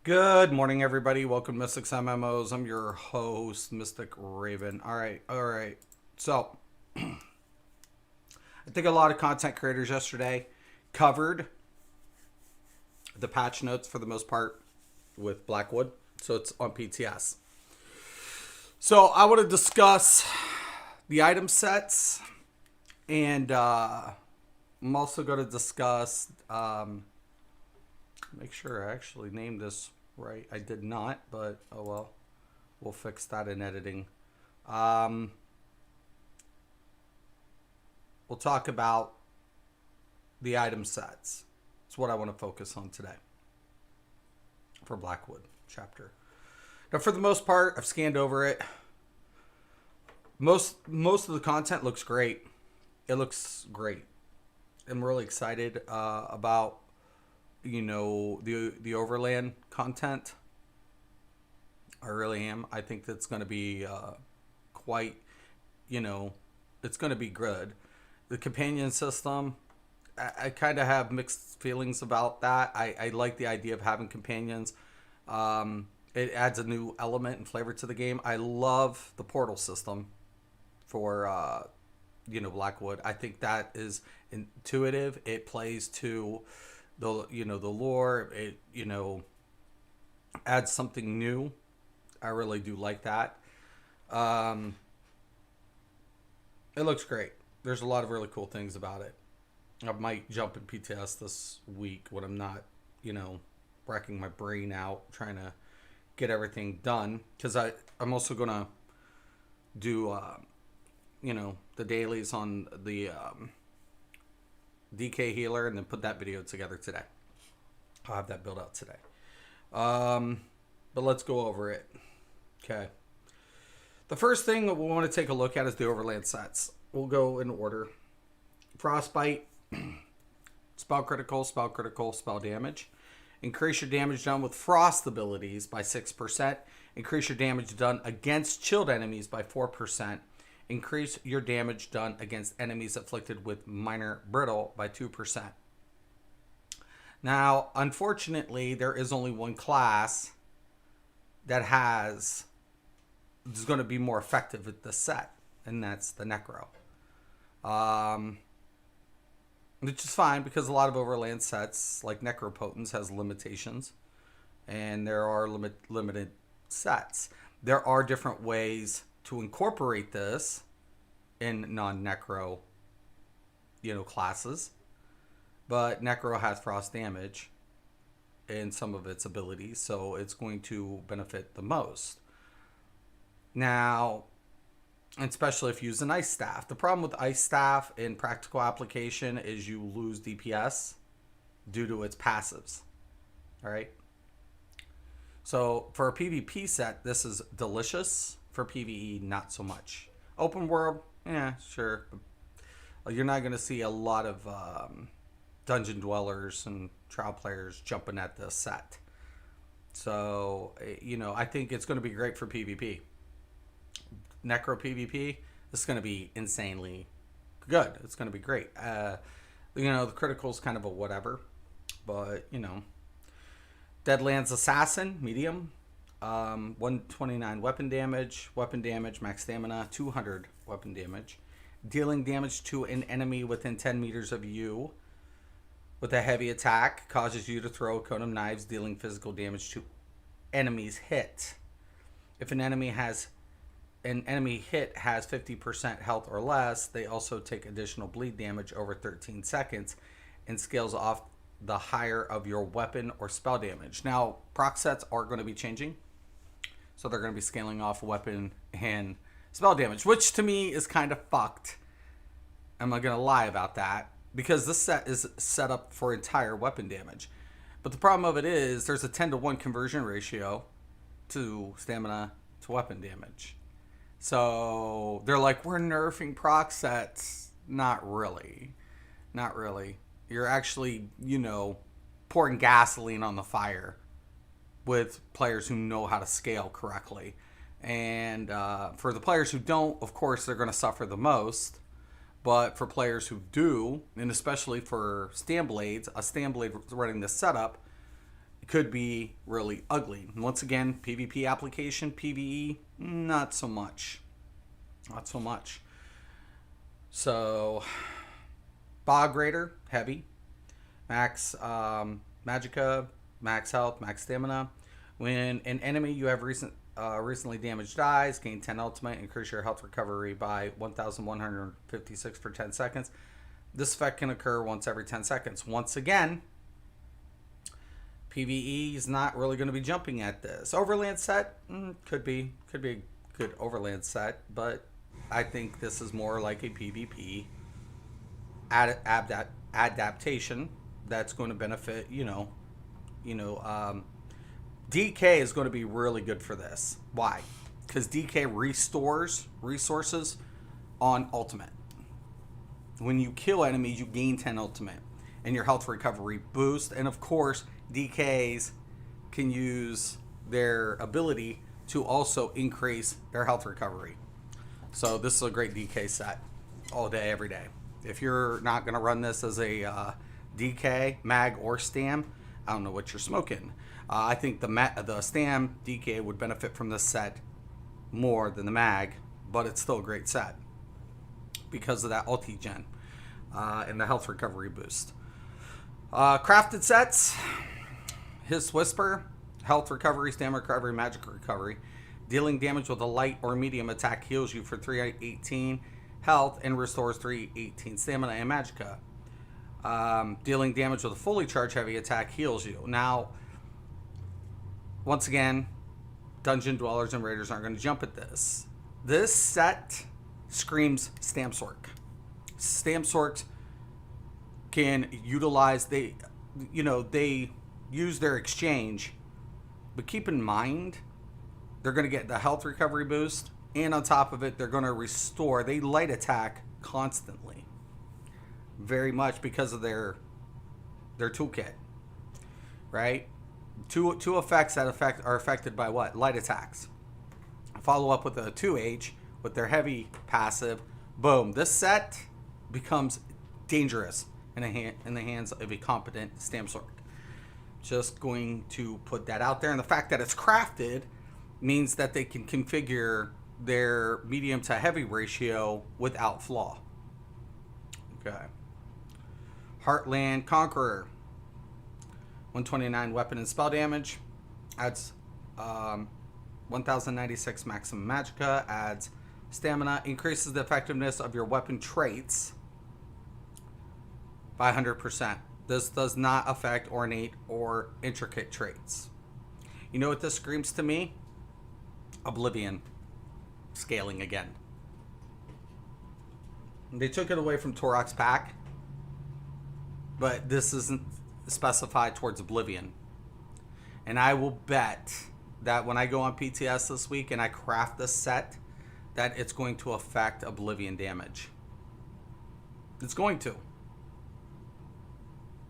Good morning, everybody. Welcome to Mystics MMOs. I'm your host, Mystic Raven. All right. So, I think a lot of content creators yesterday covered the patch notes for the most part with Blackwood. So, it's on PTS. So, I want to discuss the item sets, and I'm also going to discuss, make sure I actually named this right. I did not, but oh well. We'll fix that in editing. We'll talk about the item sets. That's what I want to focus on today for Blackwood chapter. Now, for the most part, I've scanned over it. Most of the content looks great. It looks great. I'm really excited about the Overland content. I really am. I think that's going to be quite, it's going to be good. The companion system, I kind of have mixed feelings about that. I like the idea of having companions. It adds a new element and flavor to the game. I love the portal system for, Blackwood. I think that is intuitive. It plays to the lore. It adds something new. I really do like that. It looks great. There's a lot of really cool things about it. I might jump in PTS this week when I'm not wrecking my brain out trying to get everything done, because I'm also gonna do the dailies on the DK healer, and then put that video together today. I'll have that built out today. But let's go over it. Okay. The first thing that we want to take a look at is the Overland Sets. We'll go in order. Frostbite, spell critical, spell damage. Increase your damage done with frost abilities by 6%. Increase your damage done against chilled enemies by 4%. Increase your damage done against enemies afflicted with minor brittle by 2%. Now, unfortunately, there is only one class that is going to be more effective at this set, and that's the Necro. Which is fine, because a lot of Overland sets, like Necropotence, has limitations, and there are limited sets. There are different ways to incorporate this in non-Necro, classes. But Necro has frost damage in some of its abilities, so it's going to benefit the most. Now, especially if you use an Ice Staff. The problem with Ice Staff in practical application is you lose DPS due to its passives. All right? So for a PvP set, this is delicious. For PvE, not so much. Open world, yeah, sure. You're not going to see a lot of dungeon dwellers and trial players jumping at this set. So, I think it's going to be great for PvP. Necro PvP, this is going to be insanely good. It's going to be great. The critical is kind of a whatever. But, Deadlands Assassin, medium. 129 weapon damage, max stamina, 200 weapon damage. Dealing damage to an enemy within 10 meters of you with a heavy attack causes you to throw a cone of knives, dealing physical damage to enemies hit. If an enemy hit has 50% health or less, they also take additional bleed damage over 13 seconds and scales off the higher of your weapon or spell damage. Now, proc sets are going to be changing. So they're going to be scaling off weapon and spell damage, which to me is kind of fucked. I'm not going to lie about that, because this set is set up for entire weapon damage. But the problem of it is there's a 10-to-1 conversion ratio to stamina to weapon damage. So they're like, we're nerfing proc sets. Not really. Not really. You're actually, pouring gasoline on the fire with players who know how to scale correctly. And for the players who don't, of course, they're going to suffer the most. But for players who do, and especially for Stamblades, a Stamblade running this setup, could be really ugly. Once again, PvP application, PvE, not so much. Not so much. So, Bog Raider, heavy. Max Magicka, max health, max stamina. When an enemy you have recently damaged dies, gain 10 ultimate, increase your health recovery by 1,156 for 10 seconds. This effect can occur once every 10 seconds. Once again, PvE is not really going to be jumping at this. Overland set, could be a good Overland set, but I think this is more like a PvP adaptation that's going to benefit, DK is going to be really good for this. Why? Because DK restores resources on ultimate. When you kill enemies, you gain 10 ultimate and your health recovery boost. And of course, DKs can use their ability to also increase their health recovery. So this is a great DK set all day, every day. If you're not going to run this as a DK, mag, or stam, I don't know what you're smoking. I think the stam DK would benefit from this set more than the mag, but it's still a great set because of that ulti gen and the health recovery boost. Crafted sets, Hiss Whisper, health recovery, stamina recovery, magic recovery. Dealing damage with a light or medium attack heals you for 318 health and restores 318 stamina and magicka. Dealing damage with a fully charged heavy attack heals you. Now, once again, dungeon dwellers and raiders aren't going to jump at this. This set screams Stam Sork. Stam Sorks can utilize, they use their exchange, but keep in mind, they're going to get the health recovery boost, and on top of it, they're going to restore. They light attack constantly, very much because of their toolkit, right? Two effects that are affected by what? Light attacks. Follow up with a 2H with their heavy passive. Boom. This set becomes dangerous in the hands of a competent Stam Sork. Just going to put that out there. And the fact that it's crafted means that they can configure their medium to heavy ratio without flaw. Okay. Heartland Conqueror. 129 weapon and spell damage. Adds 1096 maximum magicka. Adds stamina. Increases the effectiveness of your weapon traits by 100%. This does not affect ornate or intricate traits. You know what this screams to me? Oblivion. Scaling again. They took it away from Torok's pack, but this isn't specified towards Oblivion. And I will bet that when I go on PTS this week and I craft this set, that it's going to affect Oblivion damage. It's going to.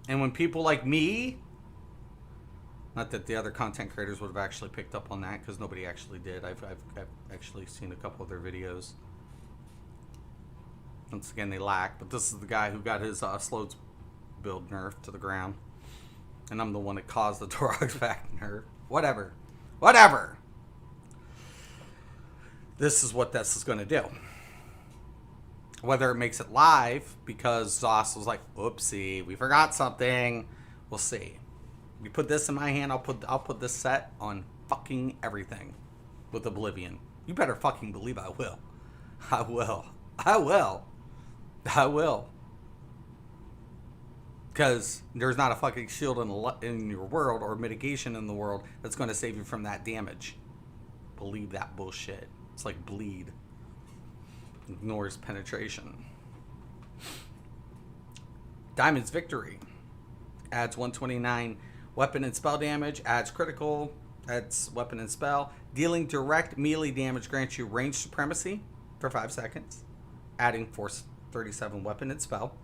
And when people like me, not that the other content creators would have actually picked up on that, because nobody actually did. I've actually seen a couple of their videos. Once again, they lack. But this is the guy who got his Sloat's build nerfed to the ground. And I'm the one that caused the Torok's pack nerf. Whatever. Whatever. This is what this is going to do. Whether it makes it live, because Zoss was like, oopsie, we forgot something. We'll see. You put this in my hand, I'll put this set on fucking everything with Oblivion. You better fucking believe I will. I will. I will. I will. Because there's not a fucking shield in your world or mitigation in the world that's going to save you from that damage. Believe that bullshit. It's like bleed. Ignores penetration. Diamond's Victory. Adds 129 weapon and spell damage. Adds critical. Adds weapon and spell. Dealing direct melee damage grants you range supremacy for 5 seconds. Adding force 37 weapon and spell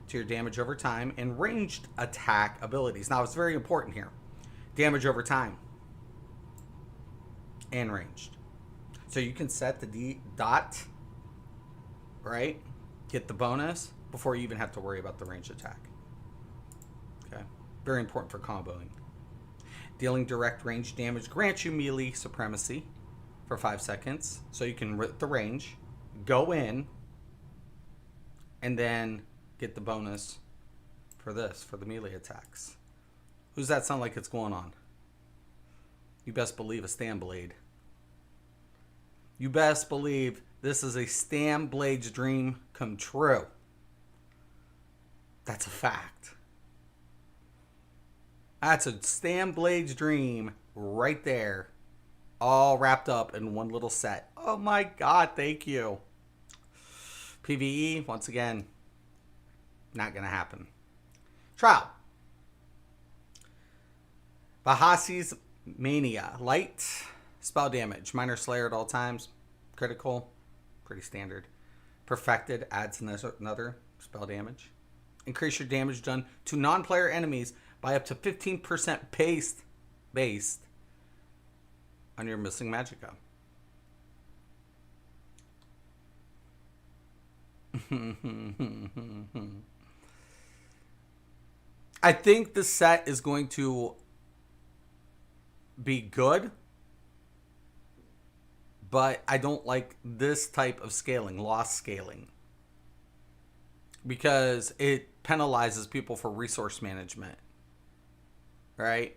to your damage over time. And ranged attack abilities. Now it's very important here. Damage over time. And ranged. So you can set the dot, right? Get the bonus before you even have to worry about the ranged attack. Okay. Very important for comboing. Dealing direct range damage grants you melee supremacy for 5 seconds. So you can rip the range, go in, and then get the bonus for this, for the melee attacks. Who's that sound like it's going on? You best believe a Stam Blade. You best believe this is a Stam Blade's dream come true. That's a fact. That's a Stam Blade's dream right there. All wrapped up in one little set. Oh my god, thank you. PvE, once again, not going to happen. Trial. Bahasi's Mania. Light. Spell damage. Minor Slayer at all times. Critical. Pretty standard. Perfected. Adds another spell damage. Increase your damage done to non-player enemies by up to 15% based on your missing magicka. I think the set is going to be good, but I don't like this type of scaling, loss scaling, because it penalizes people for resource management, right?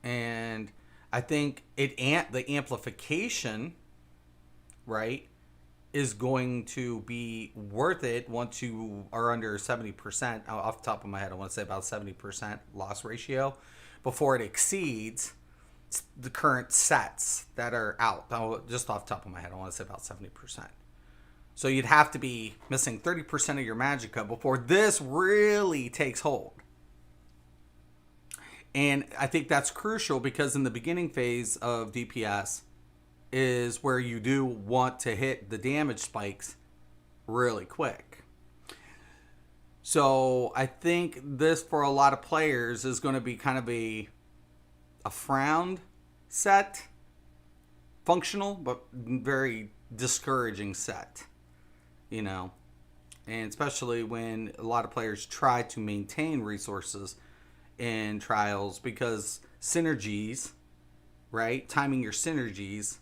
And I think the amplification, right, is going to be worth it once you are under 70%. Off the top of my head, I want to say about 70% loss ratio before it exceeds the current sets that are out. Just off the top of my head, I want to say about 70%. So you'd have to be missing 30% of your magicka before this really takes hold. And I think that's crucial because in the beginning phase of DPS is where you do want to hit the damage spikes really quick. So I think this for a lot of players is going to be kind of a frowned set. Functional, but very discouraging set. You know, and especially when a lot of players try to maintain resources in trials, because synergies, right? Timing your synergies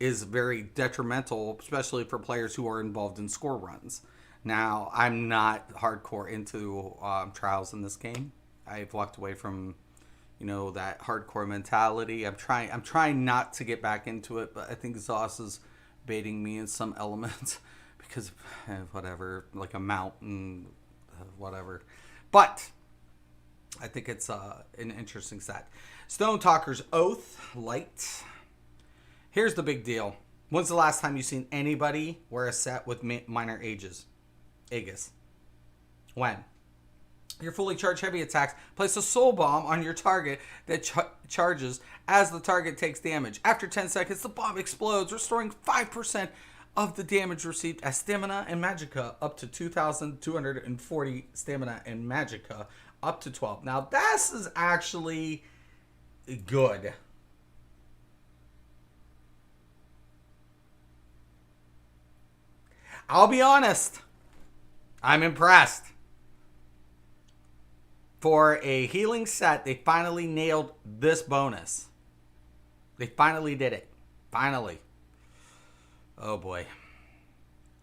is very detrimental, especially for players who are involved in score runs. Now, I'm not hardcore into trials in this game. I've walked away from, you know, that hardcore mentality. I'm trying not to get back into it, but I think Zoss is baiting me in some elements because whatever, like a mountain, whatever. But I think it's an interesting set. Stone Talker's Oath, light. Here's the big deal. When's the last time you've seen anybody wear a set with minor Aegis? When? Your fully charged heavy attacks place a soul bomb on your target that charges as the target takes damage. After 10 seconds, the bomb explodes, restoring 5% of the damage received as stamina and magicka up to 2,240 stamina and magicka up to 12. Now, this is actually good. I'll be honest. I'm impressed. For a healing set, they finally nailed this bonus. They finally did it. Finally. Oh boy.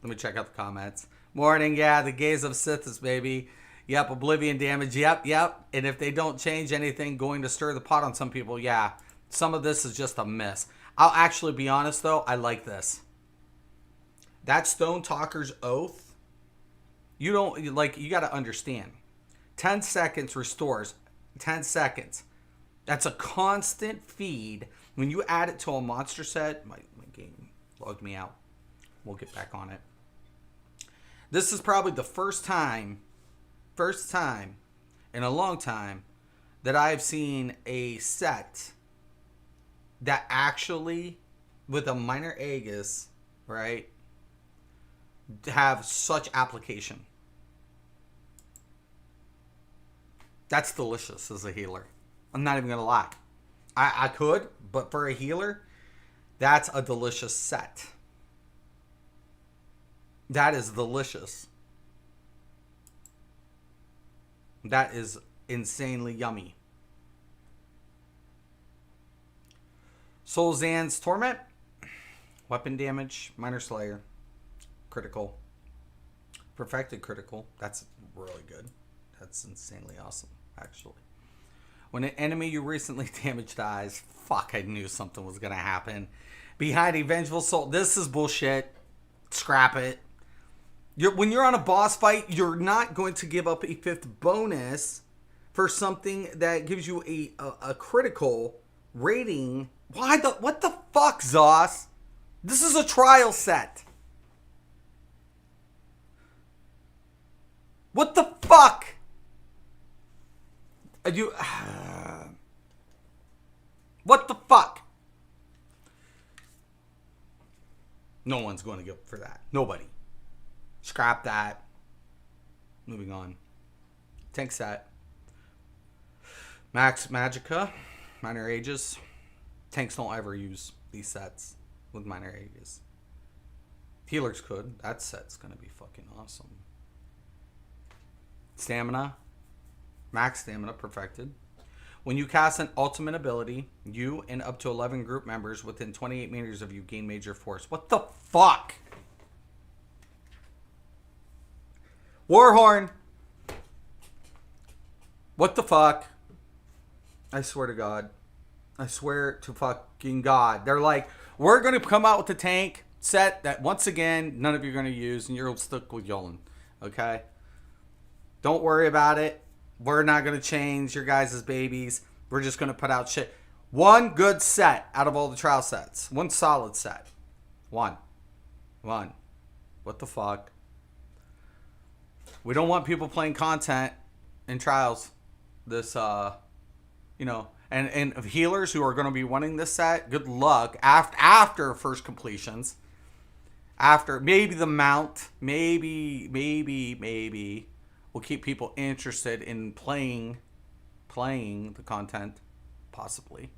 Let me check out the comments. Morning, yeah, the gaze of Sithis, baby. Yep, oblivion damage. Yep. And if they don't change anything, going to stir the pot on some people, yeah. Some of this is just a miss. I'll actually be honest, though. I like this. That Stone Talker's Oath, you got to understand. 10 seconds restores 10 seconds. That's a constant feed. When you add it to a monster set, my game logged me out. We'll get back on it. This is probably the first time in a long time that I've seen a set that actually, with a minor Aegis, right, have such application. That's delicious as a healer. I'm not even going to lie. I could, but for a healer, that's a delicious set. That is delicious. That is insanely yummy. Soul Zan's Torment. Weapon damage. Minor Slayer. Critical. Perfected critical. That's really good. That's insanely awesome, actually. When an enemy you recently damaged dies, fuck, I knew something was going to happen. Behind a Vengeful Soul. This is bullshit. Scrap it. When you're on a boss fight, you're not going to give up a 5th bonus for something that gives you a critical rating. What the fuck, Zoss? This is a trial set. What the fuck? What the fuck? No one's going to go for that. Nobody. Scrap that. Moving on. Tank set. Max Magicka. Minor Ages. Tanks don't ever use these sets with minor ages. Healers could. That set's going to be fucking awesome. Stamina. Max Stamina perfected. When you cast an ultimate ability, you and up to 11 group members within 28 meters of you gain major force. What the fuck? Warhorn. What the fuck? I swear to God. I swear to fucking God. They're like, we're going to come out with a tank set that once again, none of you are going to use and you're stuck with Yolan. Okay? Don't worry about it. We're not going to change your guys' babies. We're just going to put out shit. One good set out of all the trial sets. One solid set. One. What the fuck? We don't want people playing content in trials. This, and healers who are going to be wanting this set, good luck. After first completions. After, maybe the mount. Maybe will keep people interested in playing the content, possibly.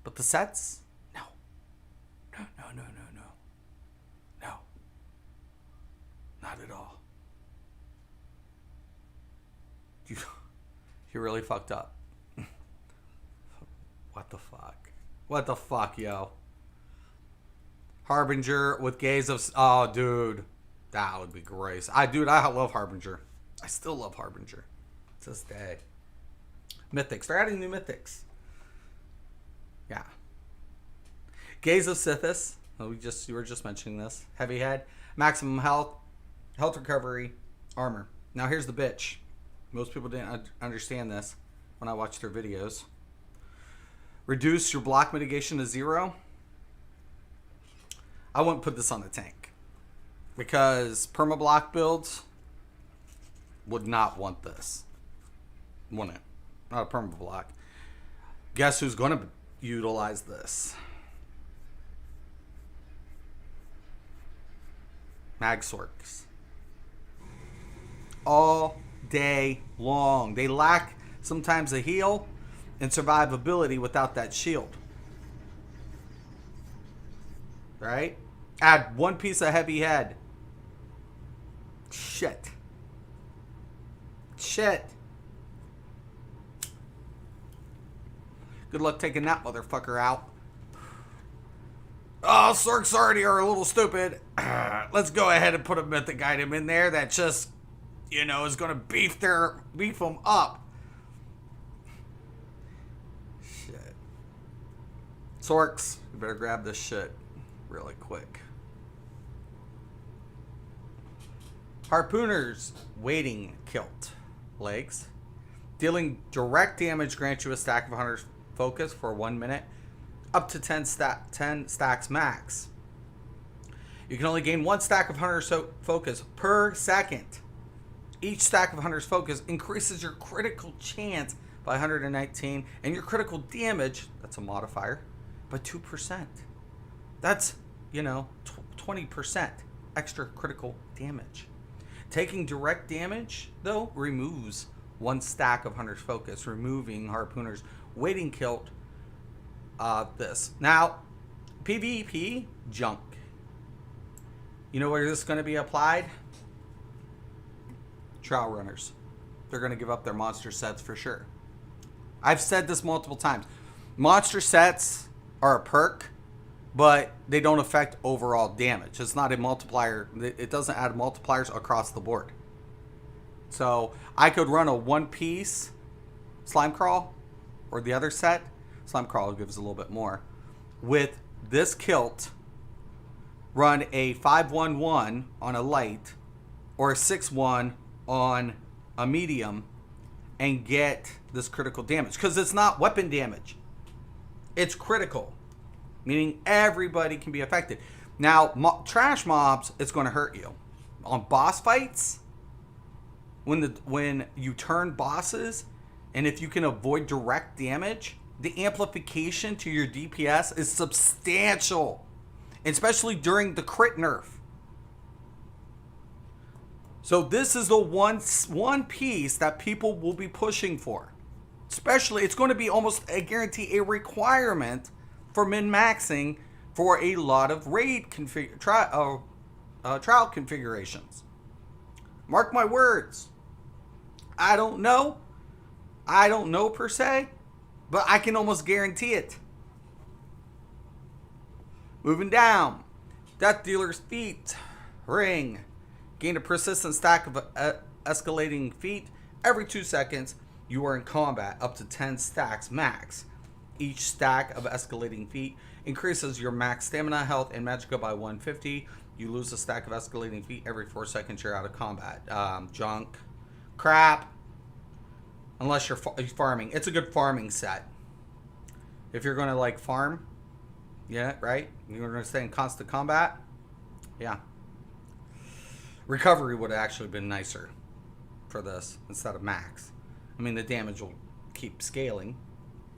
But the sets, no. Not at all. You really fucked up. What the fuck, yo? Harbinger with Gaze of... Oh, dude. That would be great. I love Harbinger. I still love Harbinger to this day. Mythics. They're adding new mythics. Yeah. Gaze of Sithis. You were just mentioning this. Heavy head. Maximum health. Health recovery. Armor. Now here's the bitch. Most people didn't understand this when I watched their videos. Reduce your block mitigation to 0. I wouldn't put this on the tank. Because perma-block builds would not want this. Wouldn't it? Not a perma block. Guess who's going to utilize this? Magsorks. All day long. They lack sometimes a heal and survivability without that shield. Right? Add one piece of heavy head. Shit. Good luck taking that motherfucker out. Oh, Sorks already are a little stupid. Let's go ahead and put a mythic item in there that just, is going to beef them up. Shit. Sorks, you better grab this shit really quick. Harpooner's Waiting Kilt. Legs. Dealing direct damage grants you a stack of Hunter's Focus for 1 minute. Up to 10 stacks max. You can only gain 1 stack of Hunter's Focus per second. Each stack of Hunter's Focus increases your critical chance by 119 and your critical damage, that's a modifier, by 2%. That's, 20% extra critical damage. Taking direct damage, though, removes 1 stack of Hunter's Focus, removing Harpooner's Waiting Kilt. This. Now, PvP, junk. You know where this is going to be applied? Trial runners. They're going to give up their monster sets for sure. I've said this multiple times. Monster sets are a perk, but they don't affect overall damage. It's not a multiplier. It doesn't add multipliers across the board. So I could run a one-piece slime crawl, or the other set. Slime crawl gives a little bit more. With this kilt, run a 5-1-1 on a light, or a 6-1 on a medium, and get this critical damage. Because it's not weapon damage. It's critical. Meaning everybody can be affected. Now, trash mobs, it's going to hurt you. On boss fights, when you turn bosses, and if you can avoid direct damage, the amplification to your DPS is substantial. Especially during the crit nerf. So this is the one piece that people will be pushing for. Especially, it's going to be almost, I guarantee, a requirement for min-maxing for a lot of raid trial configurations. Mark my words. I don't know per se, but I can almost guarantee it. Moving down. Death Dealer's Feat. Ring. Gain a persistent stack of escalating feet. Every 2 seconds, you are in combat up to 10 stacks max. Each stack of escalating feet increases your max stamina, health, and magicka by 150. You lose a stack of escalating feet every 4 seconds you're out of combat. Junk. Crap. Unless you're farming. It's a good farming set. If you're going to like farm, yeah, right? You're going to stay in constant combat, yeah. Recovery would have actually been nicer for this instead of max. I mean, the damage will keep scaling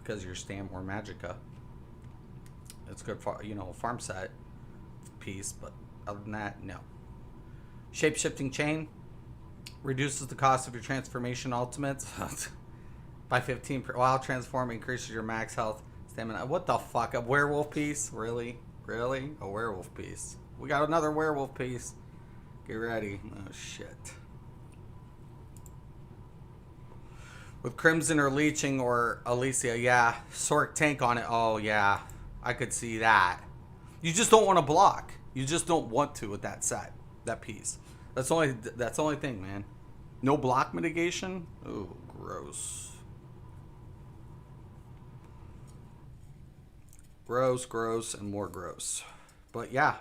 because you're stam or magicka. It's good for, a farm set piece, but other than that, no. Shape-shifting chain reduces the cost of your transformation ultimates by 15%. While transforming increases your max health, stamina. What the fuck? A werewolf piece? Really? A werewolf piece. We got another werewolf piece. Get ready. Oh, shit. With Crimson or Leeching or Alicia, yeah. Sork tank on it. Oh, yeah. I could see that. You just don't want to block. You just don't want to with that set. That piece. That's the only thing, man. No block mitigation? Oh, gross. Gross, and more gross. But yeah.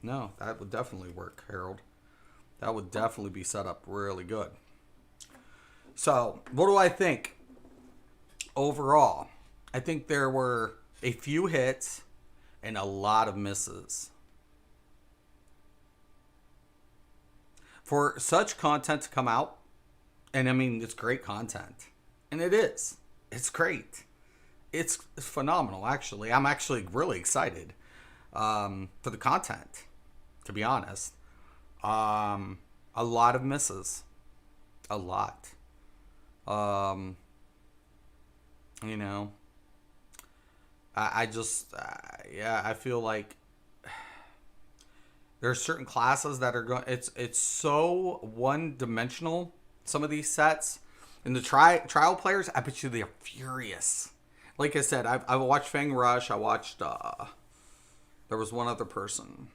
No, that would definitely work, Harold. That would definitely be set up really good. So, what do I think? Overall, I think there were a few hits and a lot of misses. For such content to come out, and I mean, it's great content. And it is. It's great. It's phenomenal, actually. I'm actually really excited for the content, to be honest. A lot of misses. A lot. I just, I feel like there are certain classes that are going, it's so one-dimensional, some of these sets. And the trial players, I bet you they're furious. Like I said, I watched Fang Rush, I watched, there was one other person.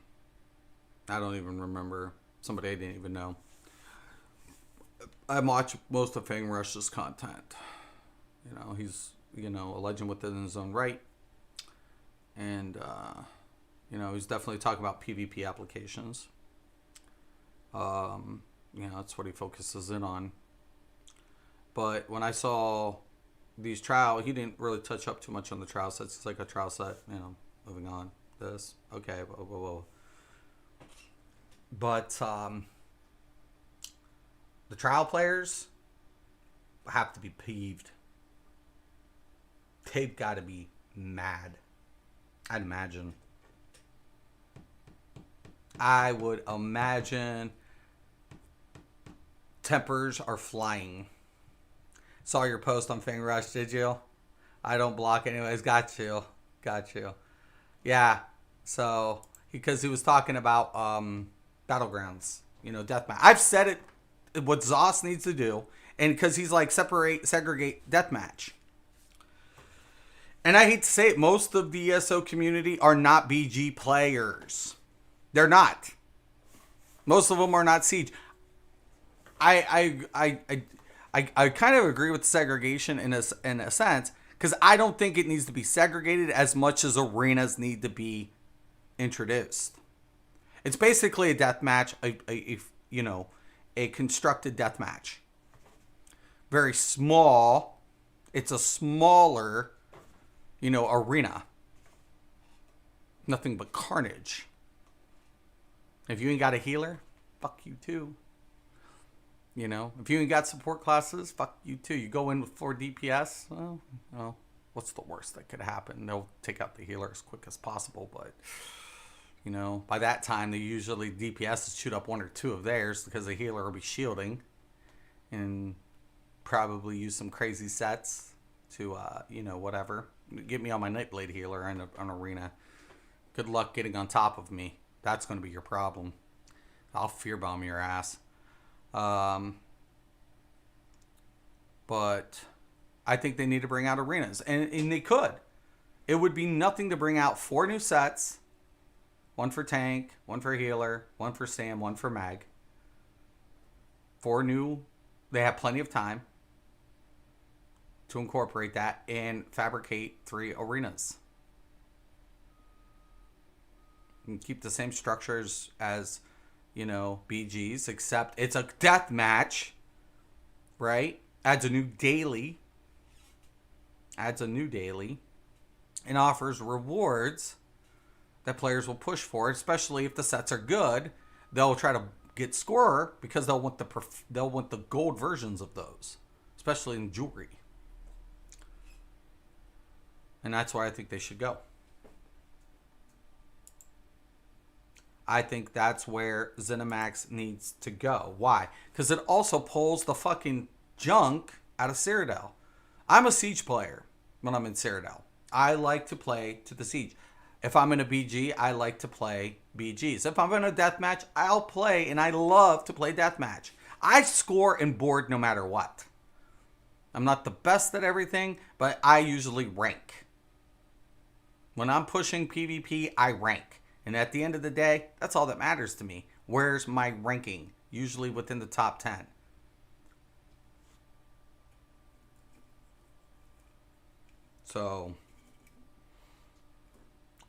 I don't even remember. Somebody I didn't even know. I watch most of Fang Rush's content. He's, a legend within his own right. And, he's definitely talking about PvP applications. That's what he focuses in on. But when I saw these trial, he didn't really touch up too much on the trial sets. It's like a trial set, moving on. This, okay, whoa. But the trial players have to be peeved. They've got to be mad. I'd imagine. I would imagine tempers are flying. Saw your post on Fang Rush, did you? I don't block anyways. Got you. Yeah. So, because he was talking about Battlegrounds, deathmatch. I've said it, what Zoss needs to do, and because he's like segregate deathmatch. And I hate to say it, most of the ESO community are not BG players. They're not. Most of them are not Siege. I kind of agree with segregation in a sense, because I don't think it needs to be segregated as much as arenas need to be introduced. It's basically a death match, a constructed death match. Very small. It's a smaller, arena. Nothing but carnage. If you ain't got a healer, fuck you too. If you ain't got support classes, fuck you too. You go in with 4 DPS, well, what's the worst that could happen? They'll take out the healer as quick as possible, but, by that time, they usually DPS shoot up 1 or 2 of theirs because the healer will be shielding and probably use some crazy sets to, whatever. Get me on my Nightblade healer in an arena. Good luck getting on top of me. That's going to be your problem. I'll fear bomb your ass. But I think they need to bring out arenas, and they could. It would be nothing to bring out 4 new sets. 1 for tank, 1 for healer, 1 for Sam, 1 for mag. 4 new. They have plenty of time to incorporate that and fabricate 3 arenas. And keep the same structures as, BGs, except it's a death match, right? Adds a new daily, and offers rewards that players will push for, especially if the sets are good. They'll try to get scorer because they'll want the gold versions of those, especially in jewelry. And that's why I think they should go. I think that's where ZeniMax needs to go. Why? Because it also pulls the fucking junk out of Cyrodiil. I'm a Siege player when I'm in Cyrodiil. I like to play to the Siege. If I'm in a BG, I like to play BGs. If I'm in a deathmatch, I'll play, and I love to play deathmatch. I score and board no matter what. I'm not the best at everything, but I usually rank. When I'm pushing PvP, I rank. And at the end of the day, that's all that matters to me. Where's my ranking? Usually within the top 10. So,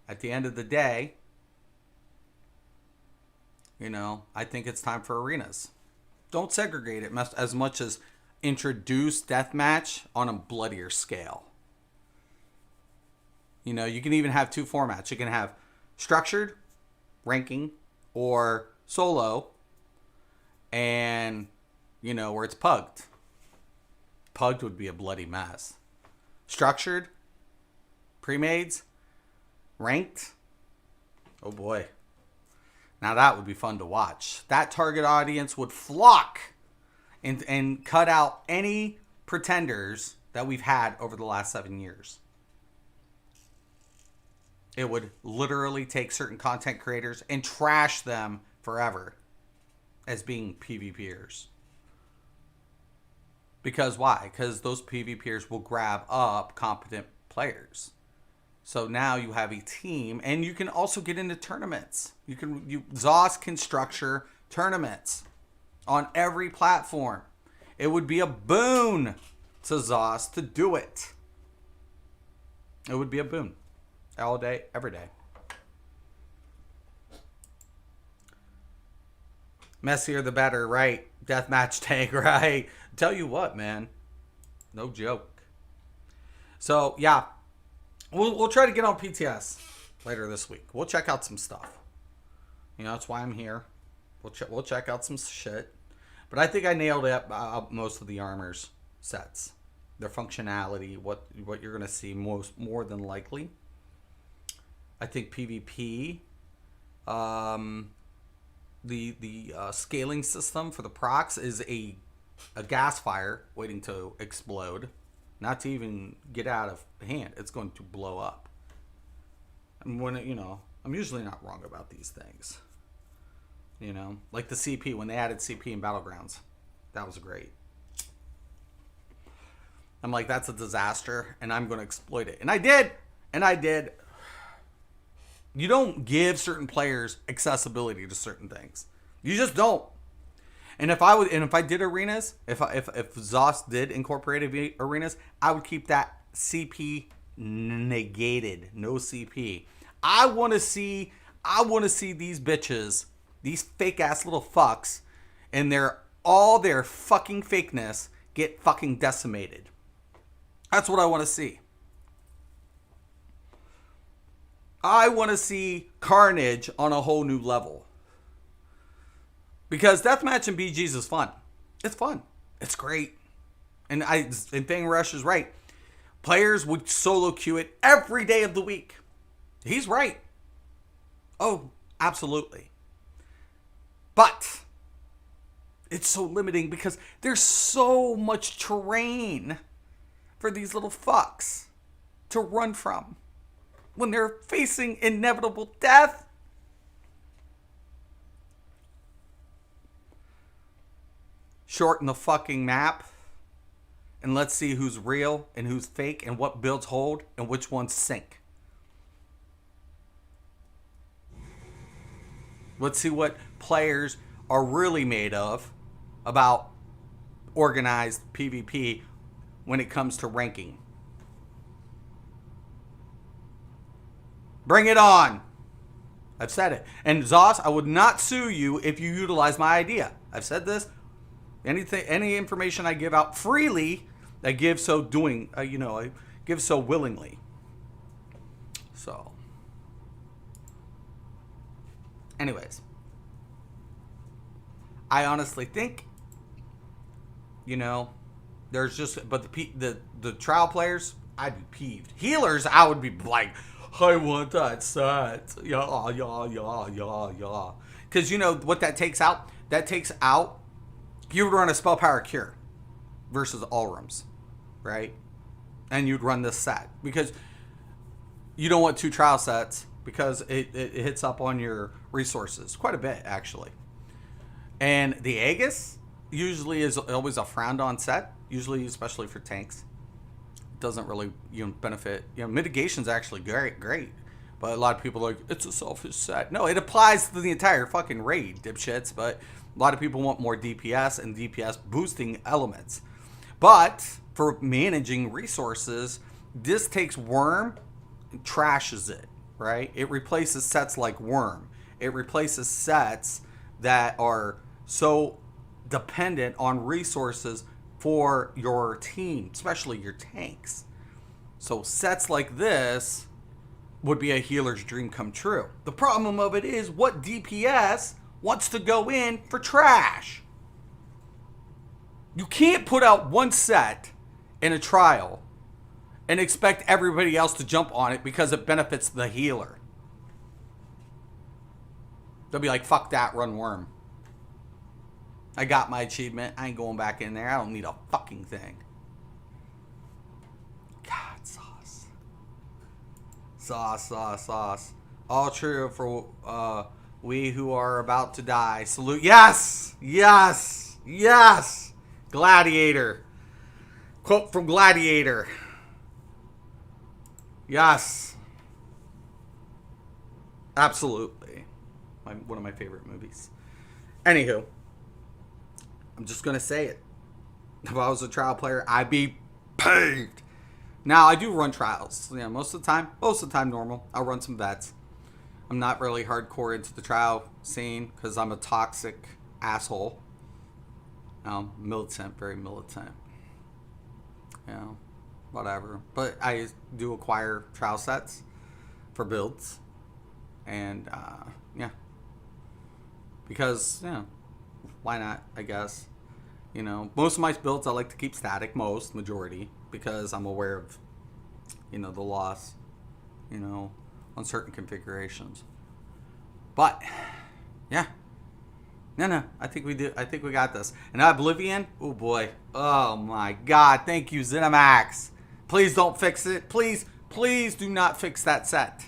at the end of the day, I think it's time for arenas. Don't segregate it as much as introduce deathmatch on a bloodier scale. You can even have 2 formats. You can have structured, ranking, or solo, and, where it's pugged. Pugged would be a bloody mess. Structured, pre-mades, ranked, oh boy. Now that would be fun to watch. That target audience would flock and cut out any pretenders that we've had over the last 7 years. It would literally take certain content creators and trash them forever as being PvPers. Because why? Because those PvPers will grab up competent players. So now you have a team, and you can also get into tournaments. ZOS can structure tournaments on every platform. It would be a boon to ZOS to do it. It would be a boon. All day, every day. Messier the better, right? Deathmatch tank, right? Tell you what, man. No joke. So, yeah. We'll try to get on PTS later this week. We'll check out some stuff. That's why I'm here. We'll check out some shit. But I think I nailed it most of the armors sets. Their functionality, what you're going to see more than likely. I think PvP, the scaling system for the procs is a gas fire waiting to explode, not to even get out of hand. It's going to blow up. And when I'm usually not wrong about these things. Like the CP, when they added CP in Battlegrounds, that was great. I'm like, that's a disaster, and I'm going to exploit it. And I did. And I did. You don't give certain players accessibility to certain things. You just don't. And if I did arenas, if ZOS did incorporate arenas, I would keep that CP negated. No CP. I want to see these bitches, these fake ass little fucks, and all their fucking fakeness get fucking decimated. That's what I want to see. I want to see carnage on a whole new level. Because deathmatch in BGs is fun. It's fun. It's great. And Thing Rush is right. Players would solo queue it every day of the week. He's right. Oh, absolutely. But it's so limiting because there's so much terrain for these little fucks to run from when they're facing inevitable death. Shorten the fucking map and let's see who's real and who's fake and what builds hold and which ones sink. Let's see what players are really made of about organized PvP when it comes to ranking. Bring it on. I've said it. And ZOS, I would not sue you if you utilize my idea. I've said this. Any information I give out freely, I give so I give so willingly. So, anyways, I honestly think, there's just, but the trial players, I'd be peeved. Healers, I would be like, I want that set. Yeah. Because you know what that takes out? That takes out, you would run a spell power cure versus all rooms, right? And you'd run this set because you don't want 2 trial sets because it hits up on your resources quite a bit, actually. And the Aegis usually is always a frowned on set, usually especially for tanks. Doesn't really benefit. Mitigation's actually great, but a lot of people are like, it's a selfish set. No, it applies to the entire fucking raid, dipshits. But a lot of people want more DPS and DPS boosting elements. But for managing resources, this takes Worm and trashes it, right? It replaces sets like Worm. It replaces sets that are so dependent on resources for your team, especially your tanks. So sets like this would be a healer's dream come true. The problem of it is, what DPS wants to go in for trash? You can't put out one set in a trial and expect everybody else to jump on it because it benefits the healer. They'll be like, fuck that, run Worm. I got my achievement. I ain't going back in there. I don't need a fucking thing. God, sauce. All true for we who are about to die. Salute. Yes. Gladiator. Quote from Gladiator. Yes. Absolutely. One of my favorite movies. Anywho. I'm just going to say it. If I was a trial player, I'd be paved. Now, I do run trials. Most of the time normal. I'll run some vets. I'm not really hardcore into the trial scene because I'm a toxic asshole. Militant, very militant. Whatever. But I do acquire trial sets for builds. And, because, why not, I guess. Most of my builds I like to keep static, majority, because I'm aware of, the loss, on certain configurations. But, yeah. No, I think we do. I think we got this. And Oblivion, oh boy. Oh my God. Thank you, ZeniMax. Please don't fix it. Please do not fix that set.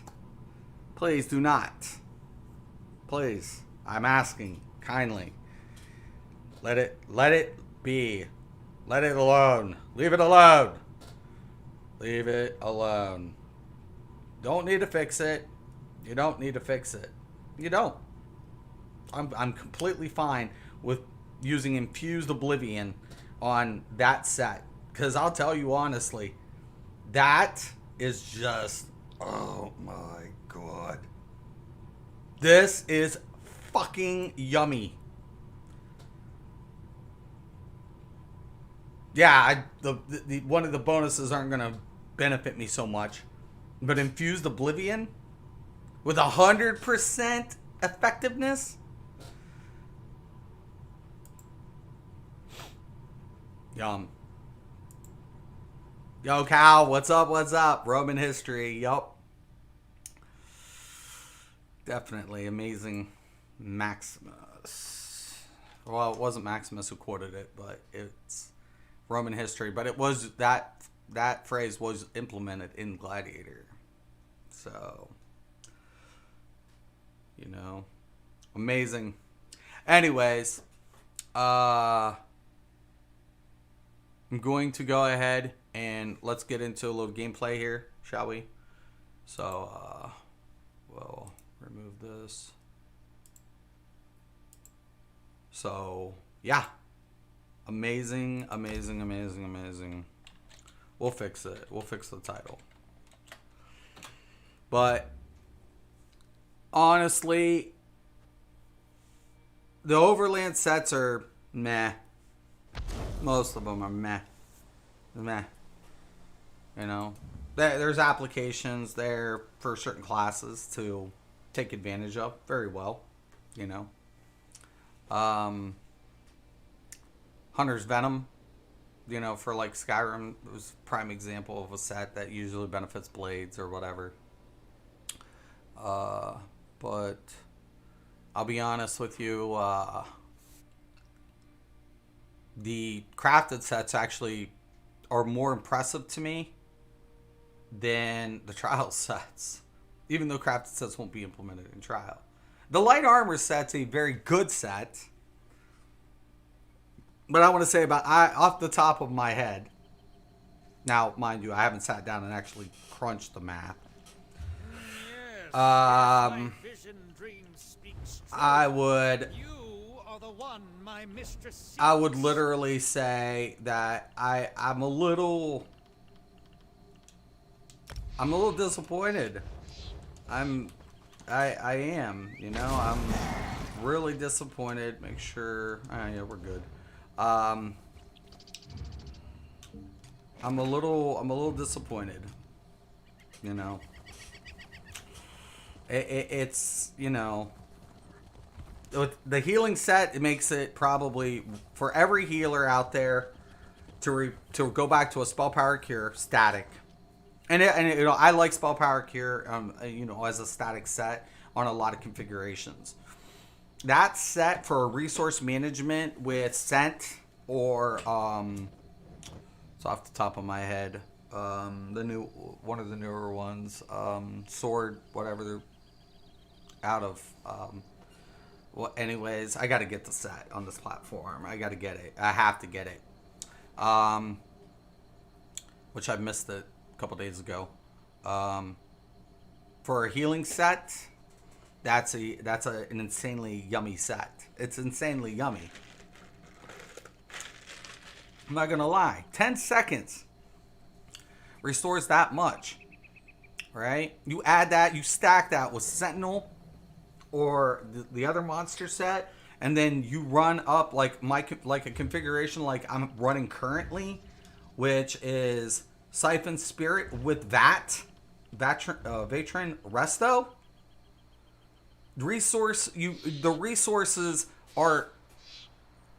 Please do not. Please. I'm asking kindly. Let it be. Let it alone. Leave it alone. Leave it alone. Don't need to fix it. You don't need to fix it. You don't. I'm completely fine with using Infused Oblivion on that set. Because I'll tell you honestly, that is just... Oh my god. This is fucking yummy. Yeah, the one of the bonuses aren't going to benefit me so much. But Infused Oblivion with 100% effectiveness? Yum. Yo, Cal, what's up? What's up? Roman history. Yup. Definitely amazing. Maximus. Well, it wasn't Maximus who quoted it, but it's Roman history. But it was that phrase was implemented in Gladiator. So, you know, amazing. Anyways, I'm going to go ahead and let's get into a little gameplay here, shall we? So, we'll remove this. So, yeah. Amazing, amazing, amazing, amazing. We'll fix it. We'll fix the title. But, honestly, the Overland sets are meh. Most of them are meh. Meh. You know, there's applications there for certain classes to take advantage of very well. You know, Hunter's Venom. You know, for like Skyrim, it was a prime example of a set that usually benefits blades or whatever. But I'll be honest with you, the crafted sets actually are more impressive to me than the trial sets, even though crafted sets won't be implemented in trial. The light armor set's a very good set, but I want to say off the top of my head, now mind you, I haven't sat down and actually crunched the math. I would literally say that I'm a little disappointed. I am, you know, I'm really disappointed. Make sure, yeah, we're good. I'm a little disappointed, you know. It's, you know, with the healing set, it makes it probably for every healer out there to go back to a spell power cure static, and you know, I like spell power cure, you know, as a static set on a lot of configurations. That set for resource management with scent or it's off the top of my head, one of the newer ones, sword, whatever they're out of. Well, anyways, I got to get the set on this platform. I got to get it. I have to get it. Which I missed it a couple days ago. For a healing set, that's an insanely yummy set. It's insanely yummy. I'm not gonna lie. 10 seconds restores that much, right? You add that, you stack that with Sentinel or the other monster set, and then you run up like a configuration like I'm running currently, which is Siphon Spirit with Vatrin Resto. The resources are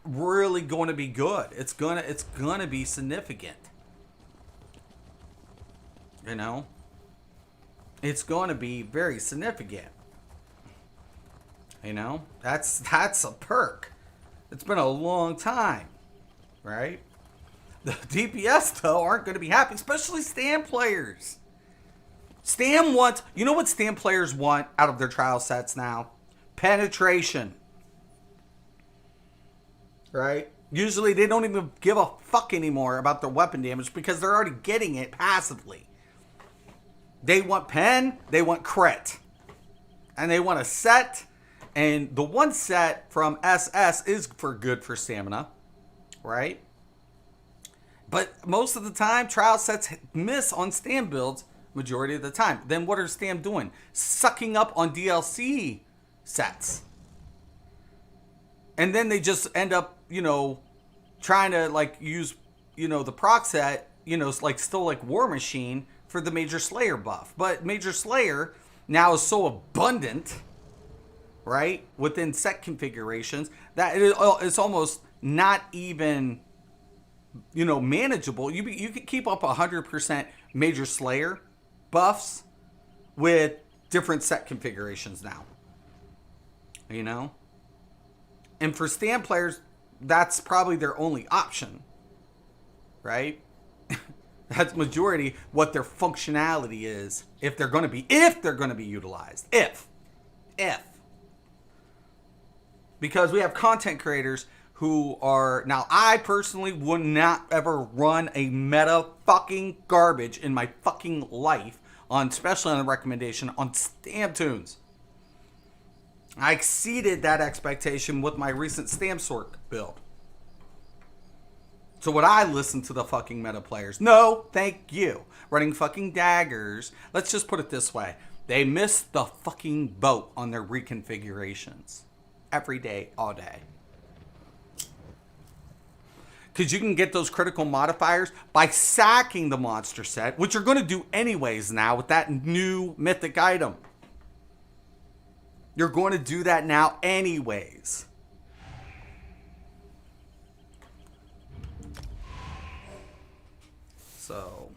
really going to be good. It's gonna be significant. You know, it's going to be very significant. You know, that's a perk. It's been a long time, right? The DPS though aren't going to be happy, especially Stam players. Stam wants, you know what Stam players want out of their trial sets now? Penetration. Right? Usually they don't even give a fuck anymore about their weapon damage because they're already getting it passively. They want pen, they want crit. And they want a set. And the one set from SS is good for stamina. Right? But most of the time, trial sets miss on stam builds majority of the time. Then what are stam doing? Sucking up on DLC sets. And then they just end up, trying to like use, the proc set, like still like War Machine for the Major Slayer buff. But Major Slayer now is so abundant, right, within set configurations that it's almost not even, manageable. You can keep up 100% Major Slayer buffs with different set configurations now. And for stand players, that's probably their only option, right? That's majority what their functionality is if they're going to be utilized. If. Because we have content creators who are, now I personally would not ever run a meta fucking garbage in my fucking life especially on a recommendation on stamp tunes. I exceeded that expectation with my recent stamp sort build. So would I listen to the fucking meta players? No, thank you. Running fucking daggers. Let's just put it this way. They missed the fucking boat on their reconfigurations. Every day, all day. Because you can get those critical modifiers by sacking the monster set, which you're going to do anyways now with that new mythic item. You're going to do that now anyways. So.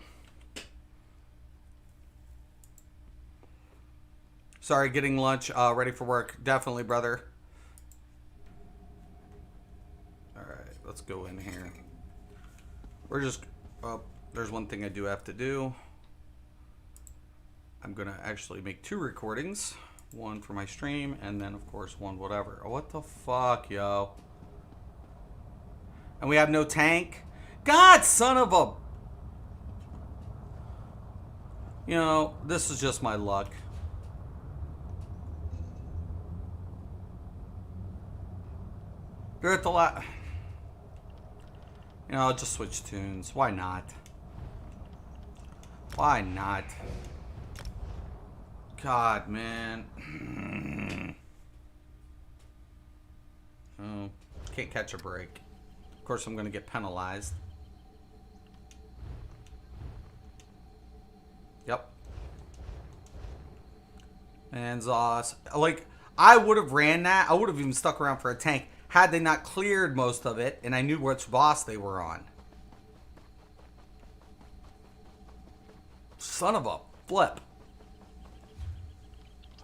Sorry, getting lunch, ready for work. Definitely, brother. Let's go in here. There's one thing I do have to do. I'm going to actually make 2 recordings. One for my stream, and then, of course, one whatever. Oh, what the fuck, yo? And we have no tank? God, son of a... this is just my luck. They're at the last... I'll just switch tunes. Why not? Why not? God, man. Oh, can't catch a break. Of course, I'm going to get penalized. Yep. And Zoss. Like, I would have ran that. I would have even stuck around for a tank had they not cleared most of it, and I knew which boss they were on. Son of a flip.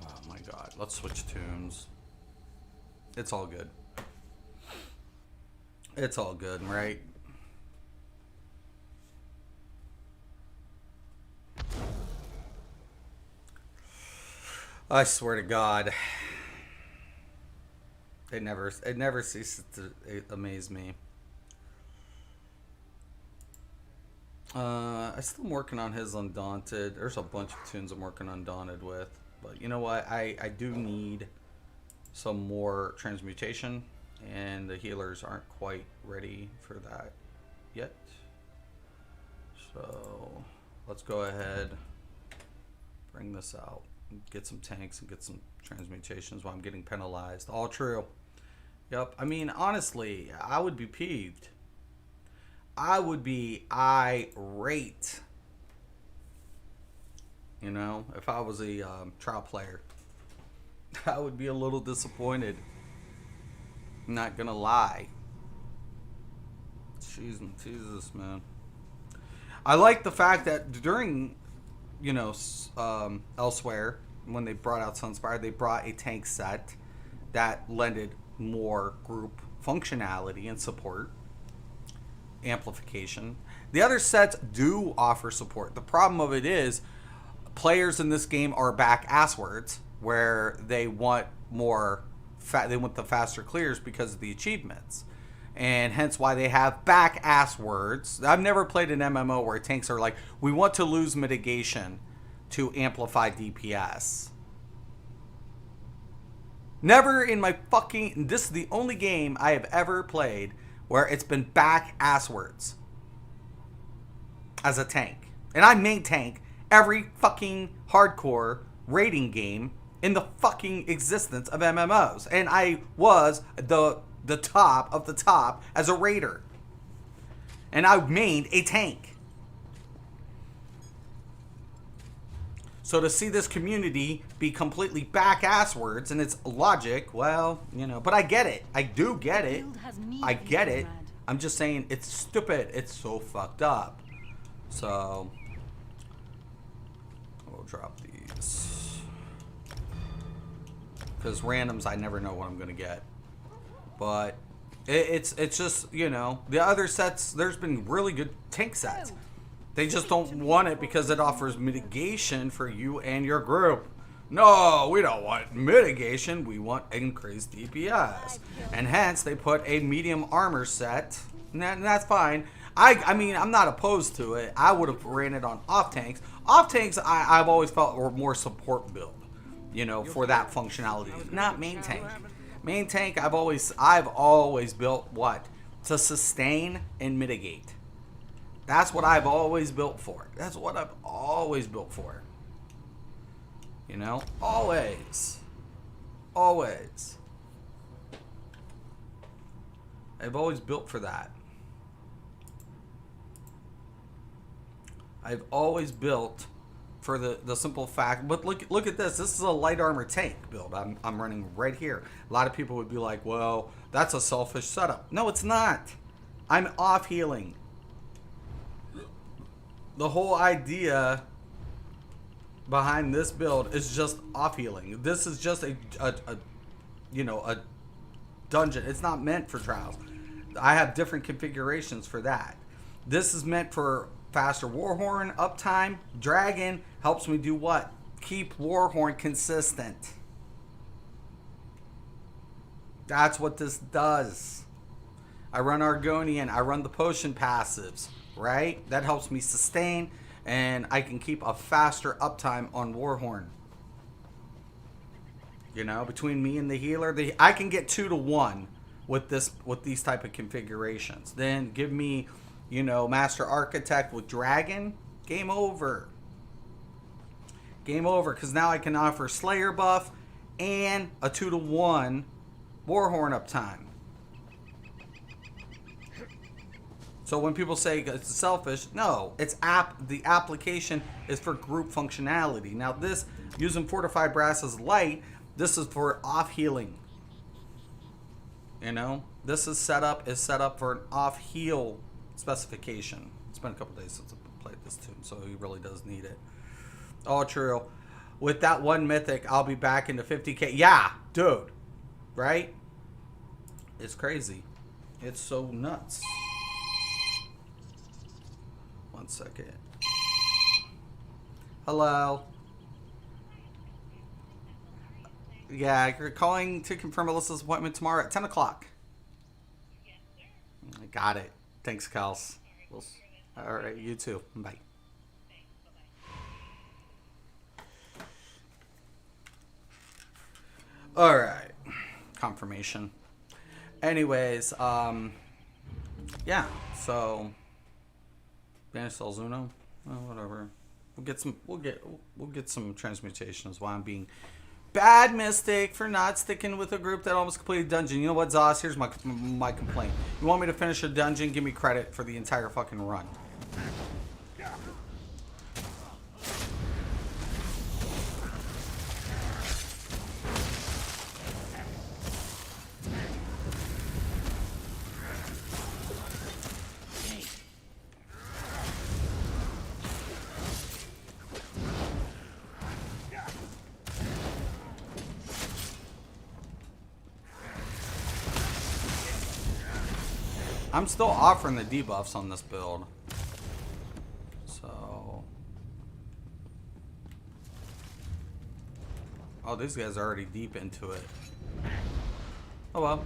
Oh my god. Let's switch tunes. It's all good. It's all good, right? I swear to God. It never ceases to amaze me. I still am working on his Undaunted. There's a bunch of tunes I'm working on Undaunted with. But you know what? I do need some more transmutation. And the healers aren't quite ready for that yet. So let's go ahead. Bring this out. Get some tanks and get some transmutations while I'm getting penalized. All true. Yep. I mean, honestly, I would be peeved. I would be irate. If I was a trial player. I would be a little disappointed. I'm not gonna lie. Jesus, man. I like the fact that during, elsewhere, when they brought out Sunspire, they brought a tank set that lended more group functionality and support, amplification. The other sets do offer support. The problem of it is players in this game are back asswards, where they want more, they want the faster clears because of the achievements. and hence why they have back-ass words. I've never played an MMO where tanks are like, we want to lose mitigation to amplify DPS. Never in my fucking... This is the only game I have ever played where it's been back-ass words as a tank. And I main tank every fucking hardcore raiding game in the fucking existence of MMOs. And I was the top of the top as a raider. And I mained a tank. So to see this community be completely back-ass words and its logic, well, you know, but I get it. I do get it. I get it. I'm just saying it's stupid. It's so fucked up. So we'll drop these. Because randoms, I never know what I'm going to get. But it's just, you know, the other sets, there's been really good tank sets. They just don't want it because it offers mitigation for you and your group. No, we don't want mitigation. We want increased DPS. And hence, they put a medium armor set. And that's fine. I mean, I'm not opposed to it. I would have ran it on off tanks. Off tanks, I've always felt were more support build, you know, for that functionality. Not main tank. Main tank, I've always built what? To sustain and mitigate. That's what I've always built for. That's what I've always built for. You know? Always. Always. I've always built for that. I've always built for the simple fact, but look at this. This is a light armor tank build I'm running right here. A lot of people would be like, well, that's a selfish setup. No, it's not. I'm off healing. The whole idea behind this build is just off healing. This is just a dungeon. It's not meant for trials. I have different configurations for that. This is meant for faster Warhorn uptime. Dragon helps me do what? Keep Warhorn consistent. That's what this does. I run Argonian. I run the potion passives. Right? That helps me sustain, and I can keep a faster uptime on Warhorn. You know, between me and the healer, I can get 2 to 1 with these type of configurations. Then give me, you know, Master Architect with Dragon, game over. Game over, because now I can offer Slayer buff and a 2 to 1 Warhorn uptime. So when people say it's selfish, no, it's the application is for group functionality. Now this, using Fortified Brass as light, this is for off healing. You know, this is set up for an off heal specification. It's been a couple days since I played this tune, so he really does need it. Oh, true. With that one mythic, I'll be back into 50k. Yeah, dude, right? It's crazy. It's so nuts. 1 second. Hello. Yeah, you're calling to confirm Alyssa's appointment tomorrow at 10 o'clock. Yes, sir. I got it. Thanks, Kels. All right, you too. Bye. All right. Confirmation. Anyways, yeah, so Banish Uno. Well, whatever. We'll get some transmutations while I'm being bad mystic for not sticking with a group that almost completed dungeon. You know what, Zoss? Here's my complaint. You want me to finish a dungeon? Give me credit for the entire fucking run. I'm still offering the debuffs on this build. So... Oh, these guys are already deep into it. Oh well.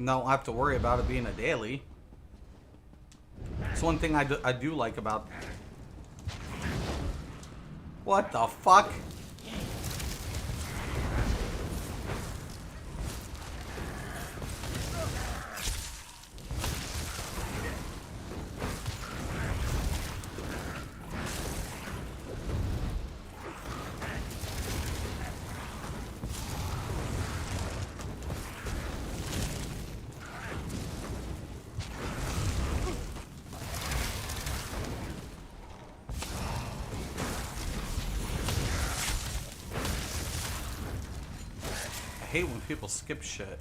don't have to worry about it being a daily. It's one thing I do like about... What the fuck? I hate when people skip shit.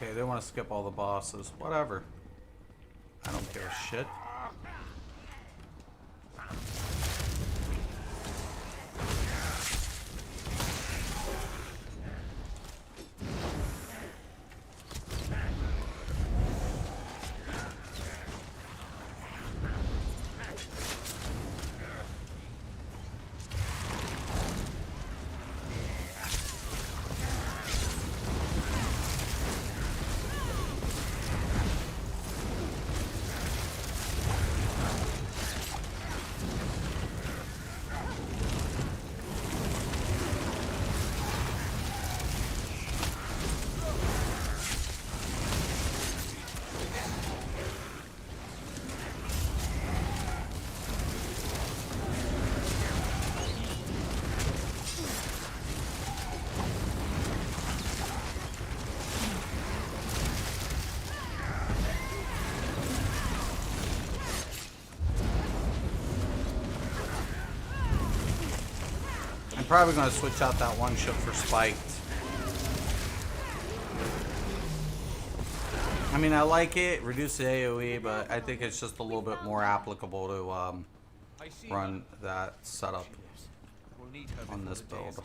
Okay, they want to skip all the bosses. Whatever. I don't give a shit. Probably gonna switch out that one ship for spiked. I mean, I like it, reduce the AoE, but I think it's just a little bit more applicable to run that setup on this build.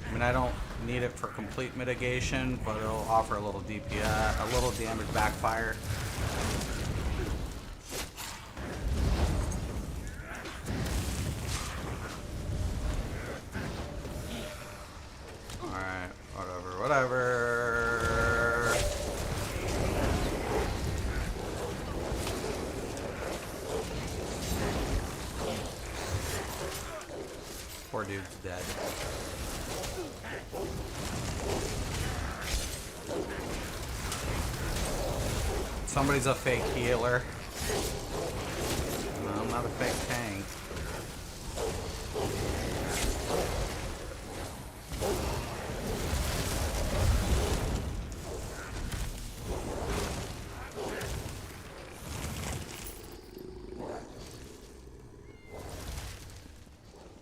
I mean, I don't need it for complete mitigation, but it'll offer a little DPS, a little damage backfire. Whatever. Poor dude's dead. Somebody's a fake healer. No, I'm not a fake tank.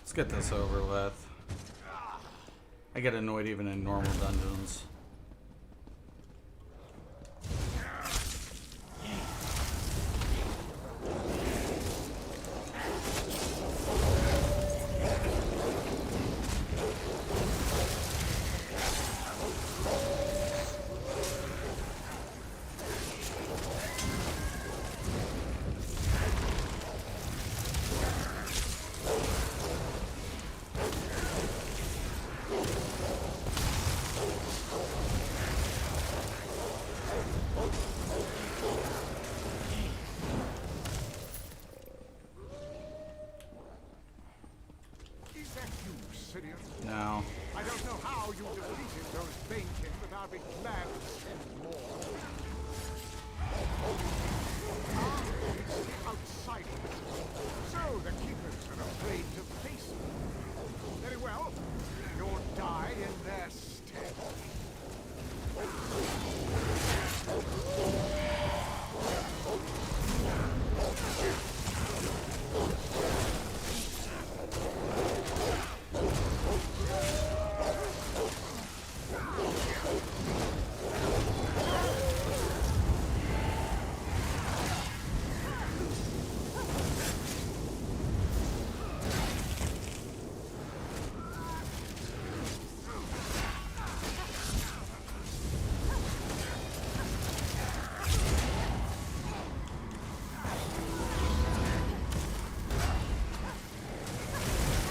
Let's get this over with. I get annoyed even in normal dungeons. No. I don't know how you defeated those Banekin, but I'll be glad to send more. It's the outsiders. So the keepers are afraid to face them. Very well. You'll die in their stead.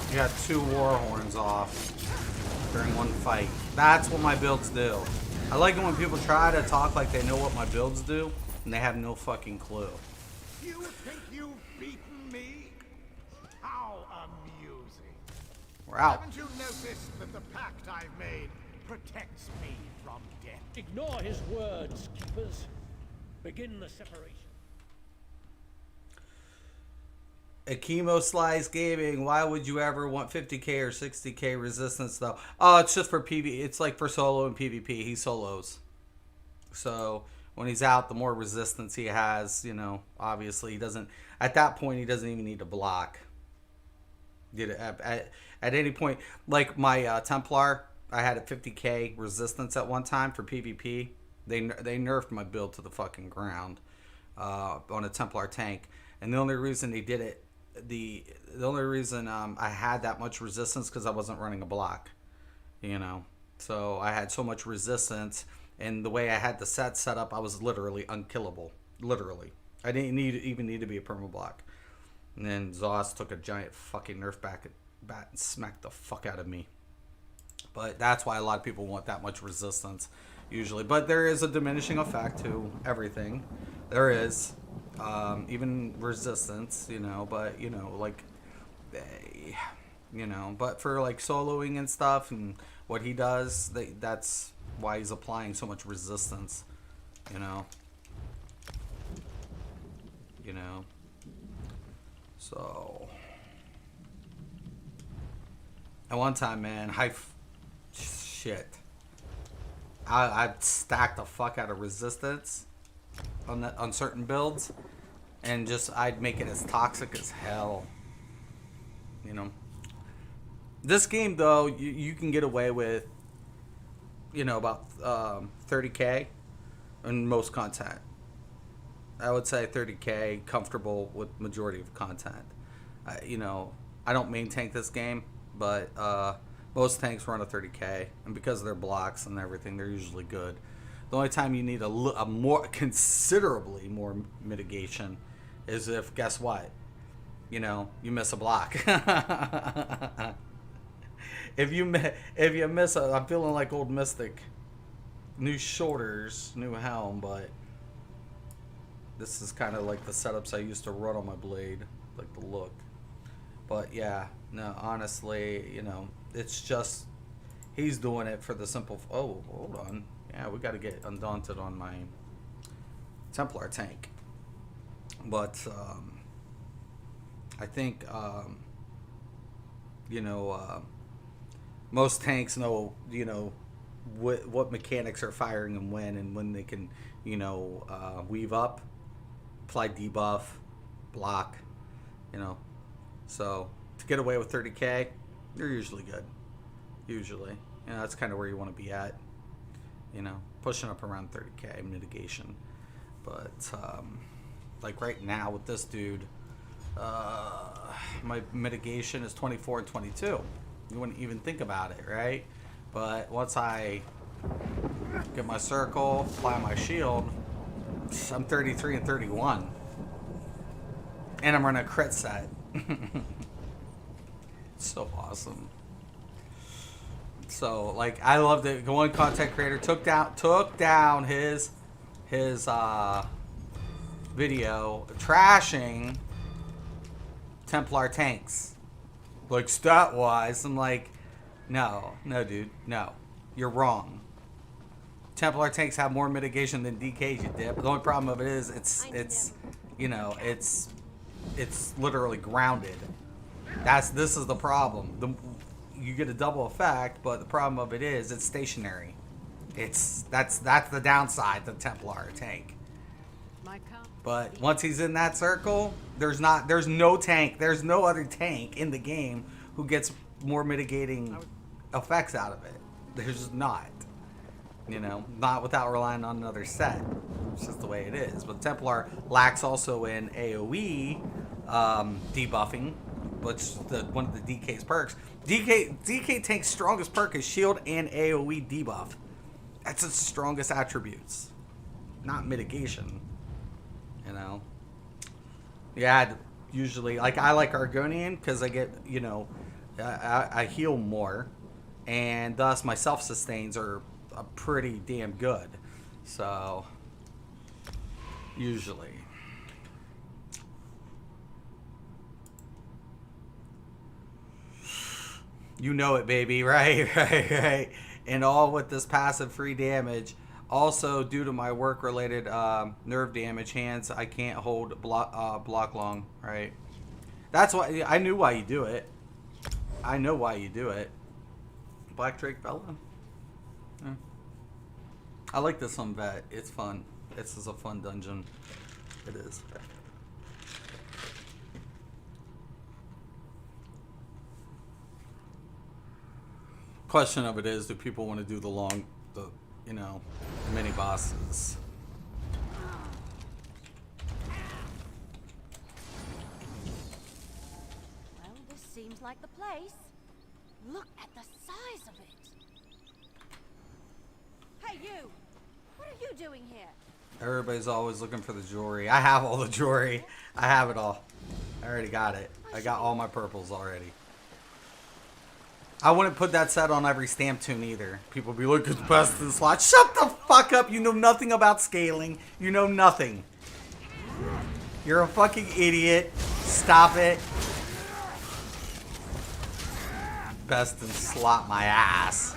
You got 2 war horns off during one fight. That's what my builds do. I like it when people try to talk like they know what my builds do, and they have no fucking clue. You think you've beaten me? How amusing. We're out. Haven't you noticed that the pact I've made protects me from death? Ignore his words, keepers. Begin the separation. Akimo Slice Gaming, why would you ever want 50k or 60k resistance though? Oh, it's just for PvP. It's like for solo and PvP. He solos. So when he's out, the more resistance he has, you know, obviously he doesn't, at that point, he doesn't even need to block. At any point, like my Templar, I had a 50k resistance at one time for PvP. They nerfed my build to the fucking ground on a Templar tank. And the only reason they did it, the only reason I had that much resistance because I wasn't running a block, you know. So I had so much resistance, and the way I had the set up, I was literally unkillable. Literally, I didn't even need to be a perma block. And then Zoss took a giant fucking nerf bat and smacked the fuck out of me. But that's why a lot of people want that much resistance usually. But there is a diminishing effect to everything. There is. Even resistance, you know, but, you know, like, you know, but for, like, soloing and stuff and what he does, that's why he's applying so much resistance, you know. So, at one time, man, shit, I stacked the fuck out of resistance on certain builds, and just I'd make it as toxic as hell, you know. This game though, you can get away with, you know, about 30k in most content. I would say 30k comfortable with majority of content. You know, I don't main tank this game, but most tanks run a 30k, and because of their blocks and everything, they're usually good. The only time you need a more considerably more mitigation is if, guess what? You know, you miss a block. if you miss a, I'm feeling like old Mystic. New shoulders, new helm, but this is kind of like the setups I used to run on my blade, like the look. But yeah, no, honestly, you know, it's just he's doing it for the simple. Oh, hold on. Yeah, we got to get Undaunted on my Templar tank. But I think, you know, most tanks know, you know, what mechanics are firing and when they can, you know, weave up, apply debuff, block, you know. So to get away with 30k, you're usually good. Usually. You know, that's kind of where you want to be at. You know, pushing up around 30k mitigation. But like right now with this dude, my mitigation is 24 and 22. You wouldn't even think about it, right? But once I get my circle, apply my shield, I'm 33 and 31. And I'm running a crit set. So awesome. So, like, I love that one content creator took down his video trashing Templar tanks. Like, stat wise, I'm like, no, dude, no, you're wrong. Templar tanks have more mitigation than DKs, you dip. The only problem of it is it's you know, it's literally grounded. This is the problem. You get a double effect, but the problem of it is it's stationary. That's the downside to the Templar tank. But once he's in that circle, there's no other tank in the game who gets more mitigating effects out of it. There's just not. You know, not without relying on another set. It's just the way it is. But Templar lacks also in AoE debuffing, which is one of the DK's perks. DK tank's strongest perk is shield and AoE debuff. That's its strongest attributes, not mitigation. You know, yeah. Usually, like I like Argonian because I get, you know, I heal more, and thus my self-sustains are pretty damn good. So, usually. You know it, baby. Right, right. And all with this passive free damage. Also, due to my work-related nerve damage, hands I can't hold block long. Right. That's why I knew why you do it. I know why you do it. Black Drake Bella. Yeah. I like this one, Vet. It's fun. This is a fun dungeon. It is. Question of it is, do people want to do the mini bosses? Well, this seems like the place. Look at the size of it. Hey, you! What are you doing here? Everybody's always looking for the jewelry. I have all the jewelry. I have it all. I already got it. I got all my purples already. I wouldn't put that set on every stamp tune either. People be like, it's best in slot. Shut the fuck up. You know nothing about scaling. You know nothing. You're a fucking idiot. Stop it. Best in slot my ass.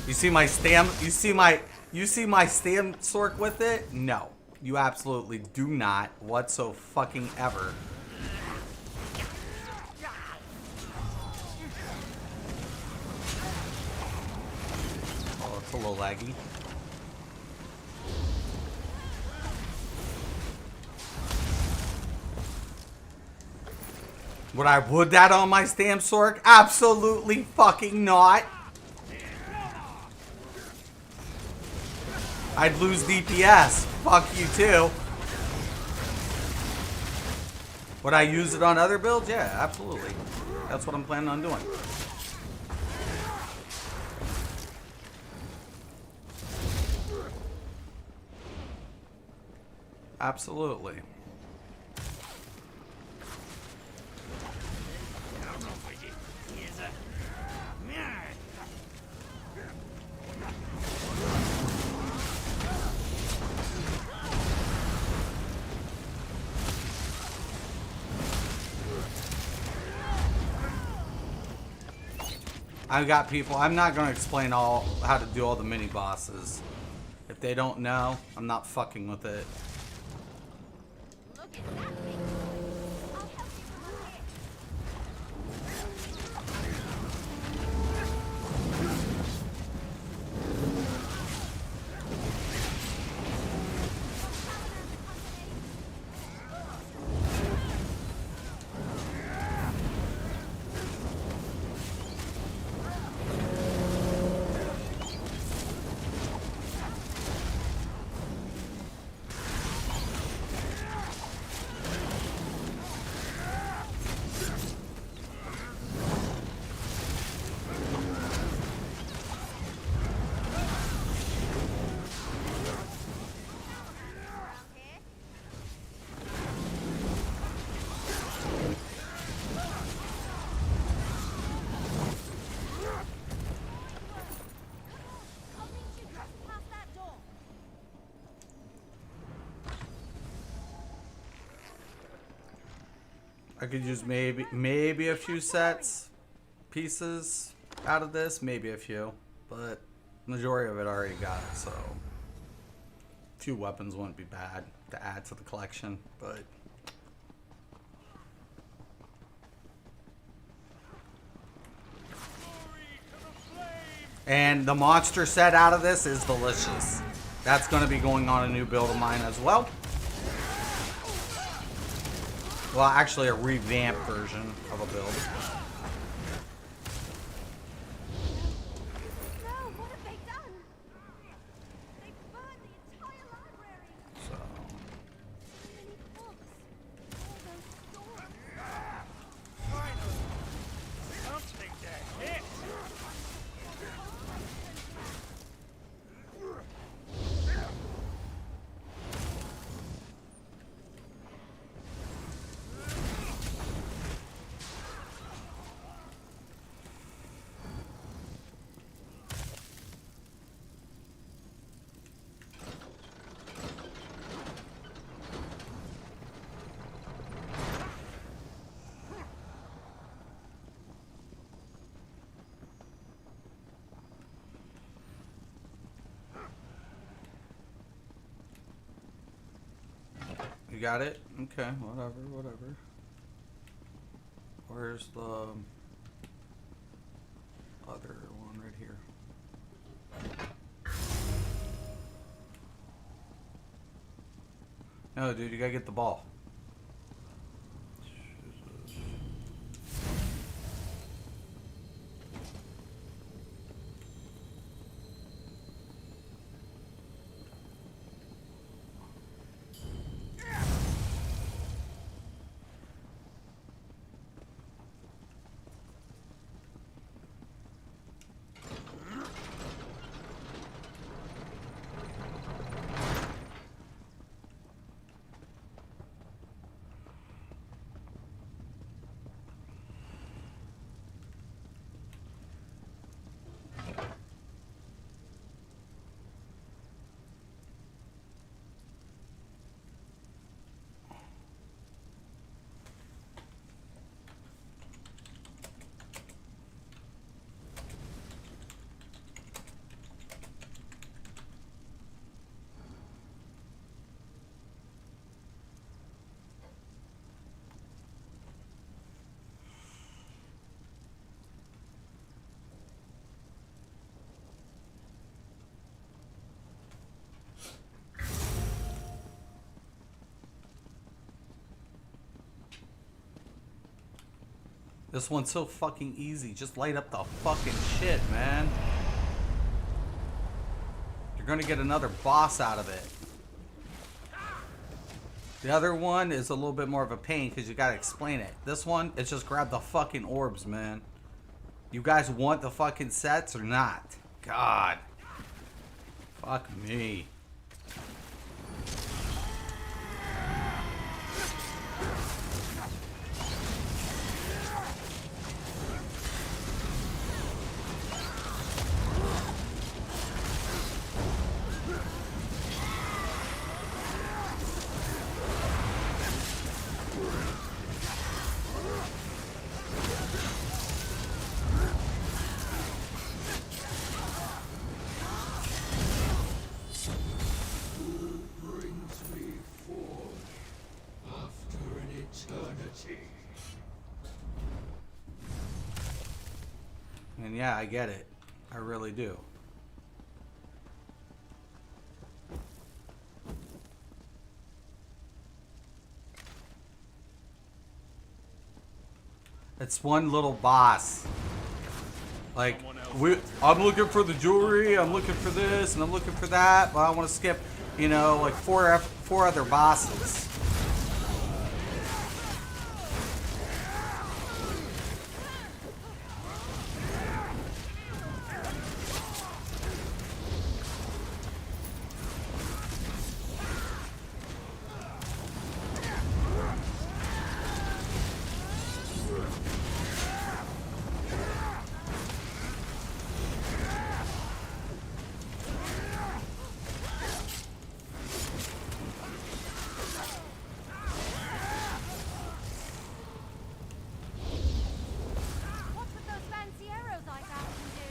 You see my stamp? You see my stamp sork with it? No. You absolutely do not whatso fucking ever. A little laggy. Would I put that on my stamp sork? Absolutely fucking not. I'd lose DPS. Fuck you too. Would I use it on other builds? Yeah, absolutely. That's what I'm planning on doing. Absolutely. I've got people. I'm not going to explain how to do all the mini bosses. If they don't know, I'm not fucking with it. Look at that thing. I'll help you from up here. I could use maybe a few pieces out of this, maybe a few, but majority of it I already got, so a few weapons wouldn't be bad to add to the collection, but and the monster set out of this is delicious. That's going to be going on a new build of mine as well. Well, actually a revamped version of a build. No, what have they done? They burned the entire library. So, So many books. All those stores. Finally! Something to hit! got it? Okay, whatever. Where's the other one right here? No, dude, you gotta get the ball. This one's so fucking easy. Just light up the fucking shit, man. You're gonna get another boss out of it. The other one is a little bit more of a pain because you gotta explain it. This one, it's just grab the fucking orbs, man. You guys want the fucking sets or not? God. Fuck me. And yeah, I get it. I really do. It's one little boss. Like, I'm looking for the jewelry, I'm looking for this, and I'm looking for that, but I want to skip, you know, like four other bosses. What's with those fancy arrows I found you?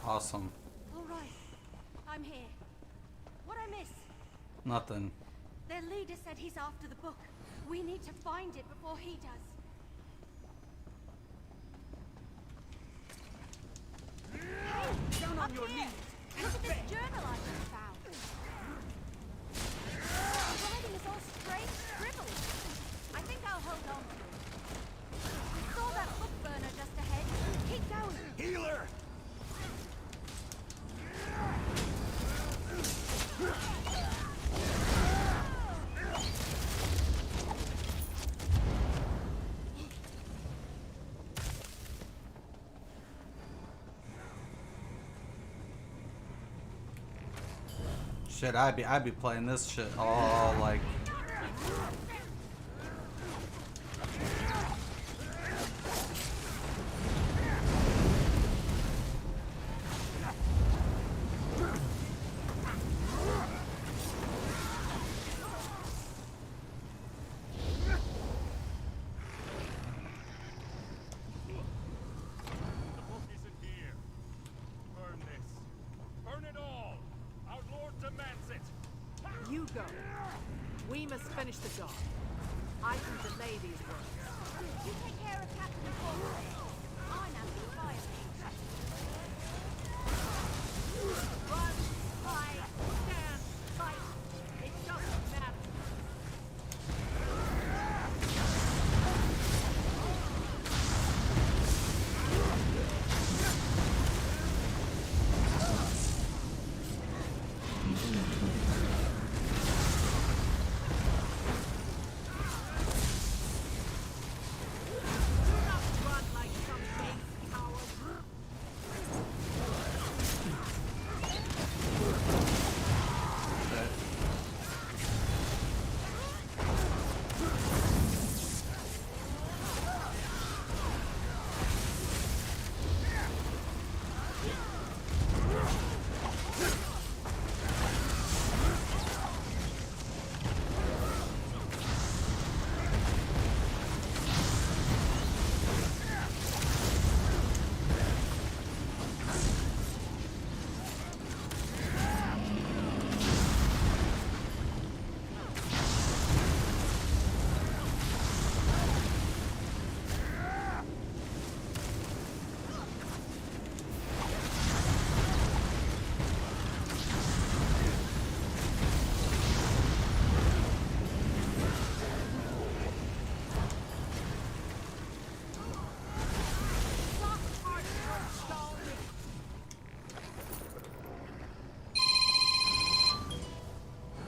Awesome. All right, I'm here. What I miss? Nothing. Their leader said he's after the book. We need to find it before he does. Hey, Down on up your here. knees. Look at this journal I just found. The writing is all strange scribbled. I think I'll hold on to it. I saw that book burner just ahead. Keep going. Healer! Shit, I'd be playing this shit all like. The book isn't here. Burn this. Burn it all. Our Lord demands it. You go. We We must finish the job. I can delay these works. You take care of Captain McCall. I now do fire things. Run, hide, stand, fight. It doesn't matter. Do not run like some base coward.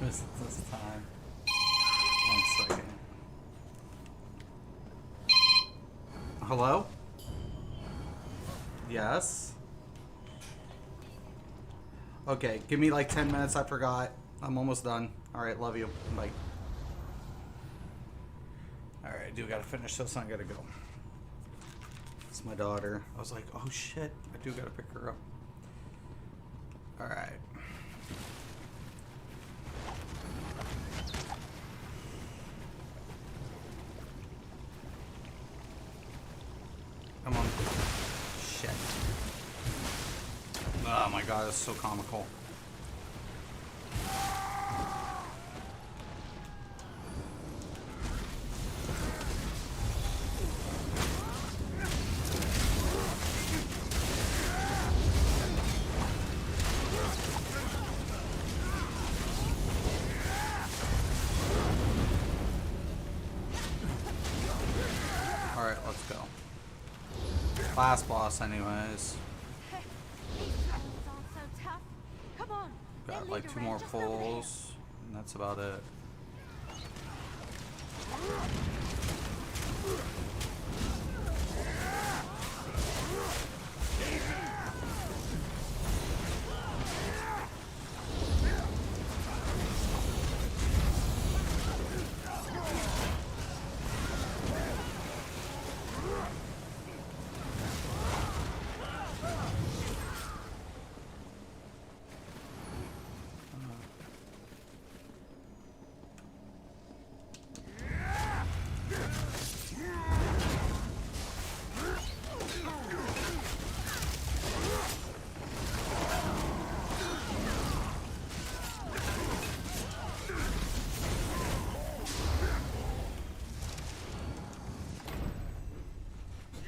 This time. 1 second. Hello? Yes? Okay, give me like 10 minutes, I forgot. I'm almost done. Alright, love you. Bye. Alright, I do gotta finish this, I gotta go. It's my daughter. I was like, oh shit, I do gotta pick her up. Alright. Come on. Shit. Oh my god, that's so comical. Alright, let's go. Last boss anyways. These rebels aren't so tough. Come on. Got they'll like lead 2 around more just over here. pulls, and that's about it.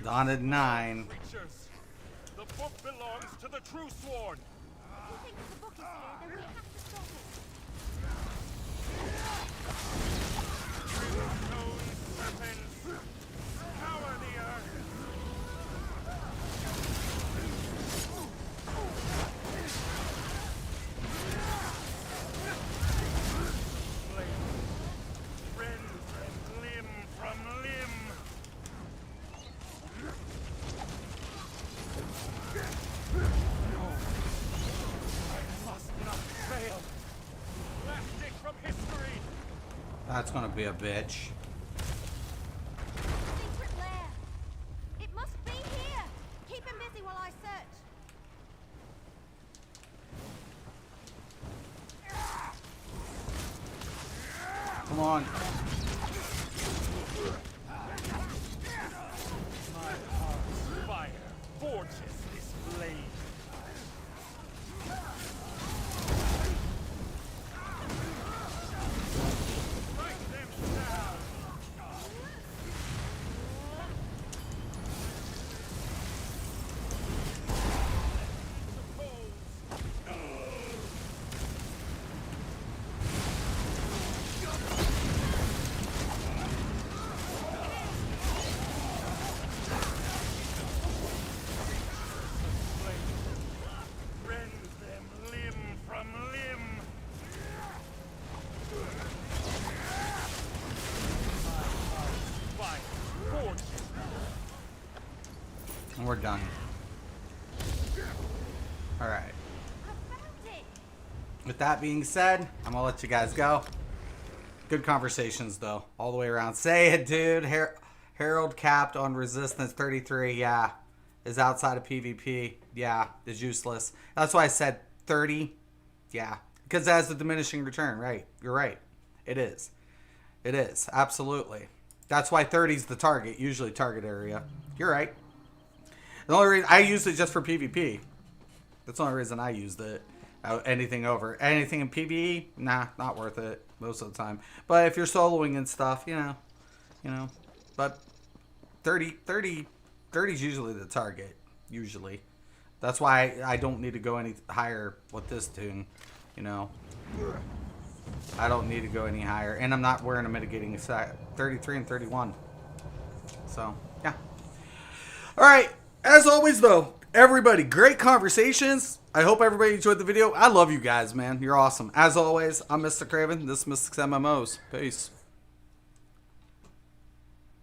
Dawn at 9. Creatures. The book belongs to the true sworn. If you think the book is here, then we have to stop it. Stone serpents. Scour the earth. Flame. Rend limb from limb. Must not fail. Plastic from history. That's gonna be a bitch. Secret lair. It must be here. Keep him busy while I search. Come on. My heart's fire forges this blade. And we're done. Alright. I found it. With that being said, I'm gonna let you guys go. Good conversations though, all the way around. Say it, dude. Herald capped on resistance 33. Yeah, is outside of PvP. Yeah, is useless. That's why I said 30. Yeah, because it has a diminishing return. Right, you're right. It is. It is absolutely. That's why 30 is the target, usually target area. You're right. The only reason I used it just for PvP. That's the only reason I used it. Anything in PvE, nah, not worth it most of the time. But if you're soloing and stuff, you know. But 30 is usually the target. Usually, that's why I don't need to go any higher with this tune. You know, I don't need to go any higher, and I'm not wearing a mitigating set. 33 and 31. So yeah. All right. As always, though, everybody, great conversations. I hope everybody enjoyed the video. I love you guys, man. You're awesome. As always, I'm Mr. Craven. This is Mystics MMOs. Peace.